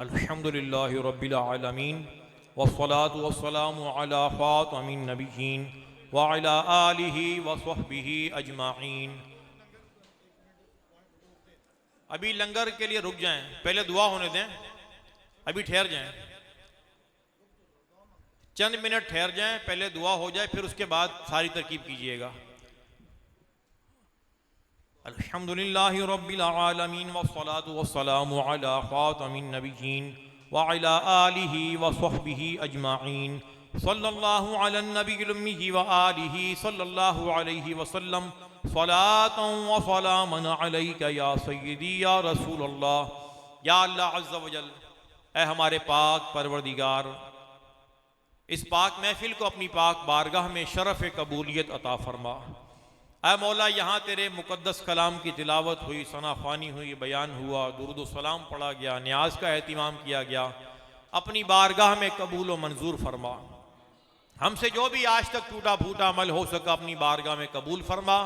अल्हम्दुलिल्लाहि रब्बिल आलमीन वस्सलातु वस्सलामु अला ख़ातमिन नबिय्यीन व अला आलिहि व सहबिहि अजमाइन। अभी लंगर के लिए रुक जाएं, पहले दुआ होने दें, अभी ठहर जाएं, चंद मिनट ठहर जाएं, पहले दुआ हो जाए फिर उसके बाद सारी तरकीब कीजिएगा। अल्हम्दुलिल्लाहि रब्बिल आलमीन वस्सलातु वस्सलामु अला ख़ातमिन नबिय्यीन व अला आलिहि व सहबिहि अजमाइन। सल्लल्लाहु अला नबिय्यिल उम्मी व आलिहि सल्लल्लाहु अलैहि वसल्लम सलातन व सलामन अलैका या सय्यदी या रसूल अल्लाह। या अल्लाह अज़्ज़ व जल, ऐ हमारे पाक परवरदिगार, इस पाक महफिल को अपनी पाक बारगाह में शरफ़ कबूलियत अता फरमा। ऐ मौला, यहाँ तेरे मुक़द्दस कलाम की तिलावत हुई, सना ख़्वानी हुई, बयान हुआ, दुरूद व सलाम पढ़ा गया, न्याज का एहतिमाम किया गया। अपनी बारगाह में कबूल व मंजूर फरमा। हमसे जो भी आज तक टूटा फूटा अमल हो सका अपनी बारगाह में कबूल फरमा।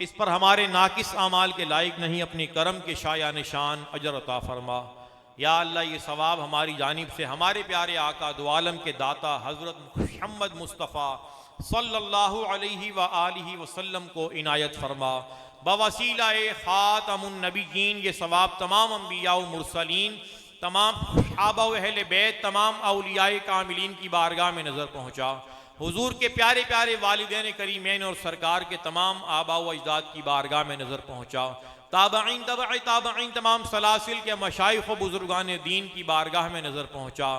इस पर हमारे नाकिस आमाल के लायक नहीं, अपनी करम के शाया निशान अजर अता फरमा। या अल्लाह ये सवाब हमारी जानिब से हमारे प्यारे आका दो आलम के दाता हज़रत मोहम्मद मुस्तफ़ा सल्लल्लाहु अलैहि व आलिहि वसल्लम को इनायत फरमा। बवसीला ख़ातमुन नबिय्यीन ये सवाब तमाम अम्बिया व मुरसलीन, तमाम सहाबा व अहले बैत, तमाम औलियाए कामिलीन की बारगाह में नज़र पहुँचा। हुजूर के प्यारे प्यारे वालिदैन करीमैन और सरकार के तमाम आबा व अजदाद की बारगाह में नज़र पहुँचा। ताबईन तबअ ताबईन तमाम सलासिल के मशाइख व बुजुर्गान दीन की बारगाह में नज़र पहुँचा।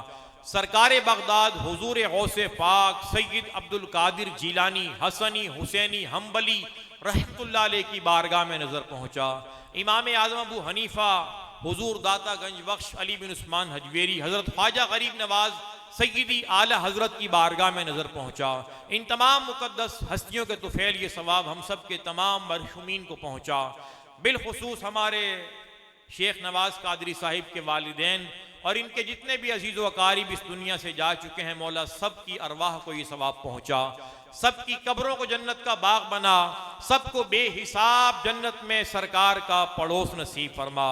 सरकार बगदाद हुजूर गौसे पाक सैयद अब्दुल कादिर जीलानी हसनी हुसैनी हम्बली रहमतुल्लाह अलैह की बारगाह में नज़र पहुँचा। इमाम आज़म अबू हनीफ़ा हुजूर दाता गंज बख्श अली बिन उस्मान हजवेरी हज़रत ख्वाजा गरीब नवाज सैयदी आला हज़रत की बारगाह में नज़र पहुँचा। इन तमाम मुक़द्दस हस्तियों के तुफ़ैल ये सवाब हम सब के तमाम मरहूमीन को पहुँचा। बिलखुसूस हमारे शेख नवाज कादरी साहिब के वालिदैन और इनके जितने भी अजीज़ व अकारीब इस दुनिया से जा चुके हैं, मौला सब की अरवाह को ये सवाब पहुँचा। सब की कब्रों को जन्नत का बाग बना, सबको बेहिसाब जन्नत में सरकार का पड़ोस नसीब फरमा।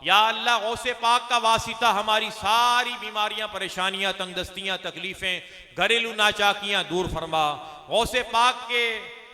या अल्लाह गौसे पाक का वासिता हमारी सारी बीमारियां, परेशानियां, तंगदस्तियां, तकलीफ़ें, घरेलू नाचाकियां दूर फरमा। गौसे पाक के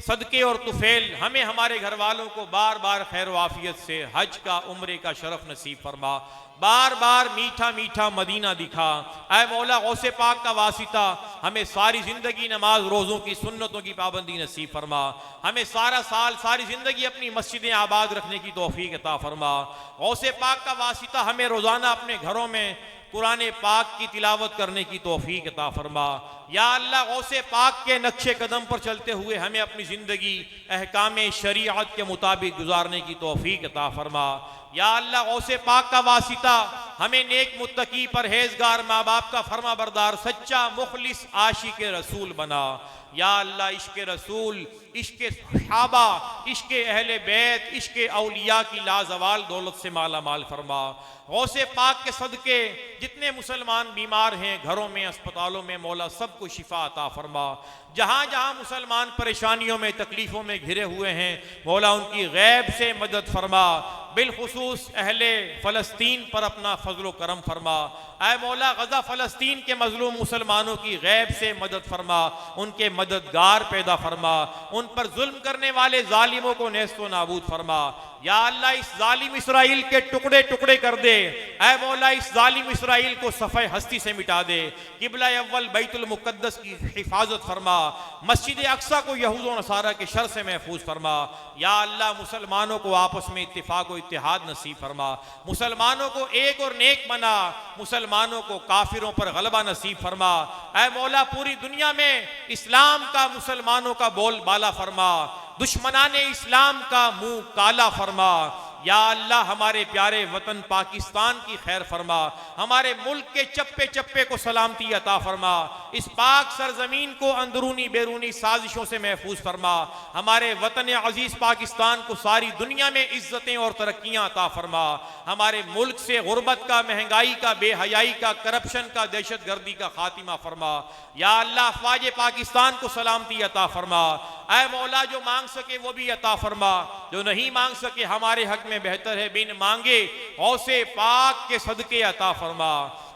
सदके और तुफेल हमें हमारे घर वालों को बार बार खैर वाफियत से हज का उम्रे का शरफ नसीब फरमा। बार बार मीठा मीठा मदीना दिखा। ऐ मौला गौसे पाक का वासिता हमें सारी ज़िंदगी नमाज रोज़ों की सुन्नतों की पाबंदी नसीब फरमा। हमें सारा साल सारी ज़िंदगी अपनी मस्जिदें आबाद रखने की तौफीक अता फरमा। गौसे पाक का वासिता हमें रोज़ाना अपने घरों में कुरान पाक की तिलावत करने की तौफीक अता फरमा। या अल्लाह गौसे पाक के नक्शे कदम पर चलते हुए हमें अपनी ज़िंदगी अहकाम शरीयत के मुताबिक गुजारने की तौफीक अता फरमा। या अल्लाह गौसे पाक का वासिता हमें नेक मुत्तकी परहेजगार माँ बाप का फर्मा बरदार सच्चा मुखलिस आशिक रसूल बना। या अल्लाह इश्क रसूल, इश्क सहाबा, इश्क अहले बैत, इश्क औलिया की लाजवाल दौलत से माला माल फरमा। गौसे पाक के सदके जितने मुसलमान बीमार हैं घरों में, अस्पतालों में, मौला सबको शिफा अता फरमा। जहाँ जहाँ मुसलमान परेशानियों में, तकलीफ़ों में घिरे हुए हैं, मौला उनकी गैब से मदद फरमा। बिलखुसूस अहले फ़लस्तीन पर अपना फजल करम फरमा। ऐ मौला गज़ा फ़लस्तीन के मजलूम मुसलमानों की गैब से मदद फरमा, उनके मददगार पैदा फरमा, उन पर जुल्म करने वाले जालिमों को नेस्तो नाबूद फरमा। या अल्लाह इस जालिम इसराइल के टुकड़े टुकड़े कर दे। ऐ मौला इस जालिम इसराइल को सफ़े हस्ती से मिटा दे। किबला अव्वल बैतुल मुक़द्दस की हिफाजत फरमा। मस्जिद अक्सा को यहूद व नसारा के शर से महफूज फरमा। या अल्लाह मुसलमानों को आपस में इत्तिफाक व इत्तिहाद नसीब फरमा। मुसलमानों को एक और नेक बना, मुसलमानों को काफिरों पर गलबा नसीब फरमा। ऐ मौला पूरी दुनिया में इस्लाम का, मुसलमानों का बोलबाला फरमा, दुश्मनाने इस्लाम का मुंह काला फरमा। या अल्लाह हमारे प्यारे वतन पाकिस्तान की खैर फरमा। हमारे मुल्क के चप्पे चप्पे को सलामती अता फरमा। इस पाक सरजमीन को अंदरूनी बैरूनी साजिशों से महफूज फरमा। हमारे वतन अजीज़ पाकिस्तान को सारी दुनिया में इज्जतें और तरक्कियाँ अता फरमा। हमारे मुल्क से गुर्बत का, महंगाई का, बेहयाई का, करप्शन का, दहशत गर्दी का खातिमा फरमा। या अल्लाह अफवाज पाकिस्तान को सलामती अता फरमा। ऐ मौला जो मांग सके वो भी अता फरमा, जो नहीं मांग सके हमारे हक में बेहतर है बिन मांगे गौसे पाक के सदके अता फरमा।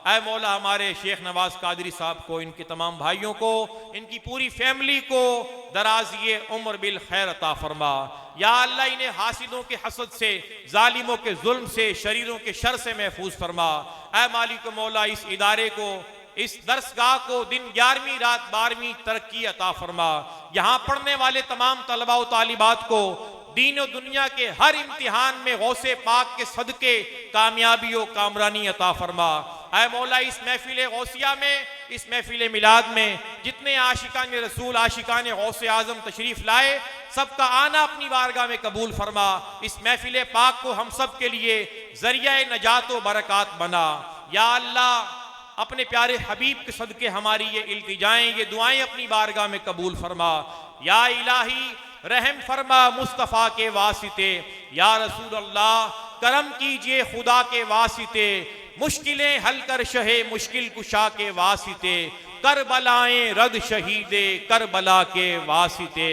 ऐ मौला हमारे शेख नवाज कादरी साहब को, इनके तमाम भाइयों को, इनकी पूरी फैमिली को दराज़िए उम्र बिल खैर अता फरमा। या अल्लाह इन्हें हासिदों के हसद से, जालिमों के जुल्म से, शरीरों के शर से महफूज फरमा। ऐ मालिक मौला इस इदारे को, इस दरसगाह को दिन 11वीं रात 12वीं तरक्की अता फरमा। यहाँ पढ़ने वाले तमाम तलबा व तालिबात को दीन और दुनिया के हर इम्तिहान में गौसे पाक के सदके कामयाबी और कामरानी अता फरमा। ऐ मौला इस महफिल गौसिया में, इस महफिल मिलाद में जितने आशिकान रसूल, आशिकान गौसे आजम तशरीफ लाए, सबका आना अपनी बारगाह में कबूल फरमा। इस महफिल पाक को हम सब के लिए जरिया नजात व बरक़ात बना। या अल्लाह अपने प्यारे हबीब के सदके हमारी ये इल्तिजाएं, ये दुआएं अपनी बारगाह में कबूल फरमा। या इलाही रहम फरमा मुस्तफ़ा के वासिते। या रसूल अल्लाह करम कीजिए खुदा के वासिते। मुश्किलें हल कर शहे मुश्किल कुशा के वासिते, करबलाएं रद शहीदे करबला के वासिते।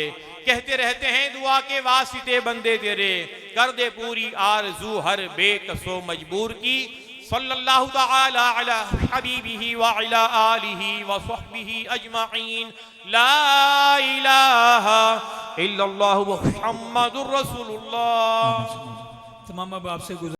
कहते रहते हैं दुआ के वासिते बंदे तेरे, कर दे पूरी आरज़ू हर बेकसो मजबूर की। सल्लल्लाहु तआला अला हबीबिही व अला आलिही व सहबिही अजमाइन। ला इलाहा इल्लल्लाहु मुहम्मदुर रसूलुल्लाह। तमाम अब आपसे गुज़ारिश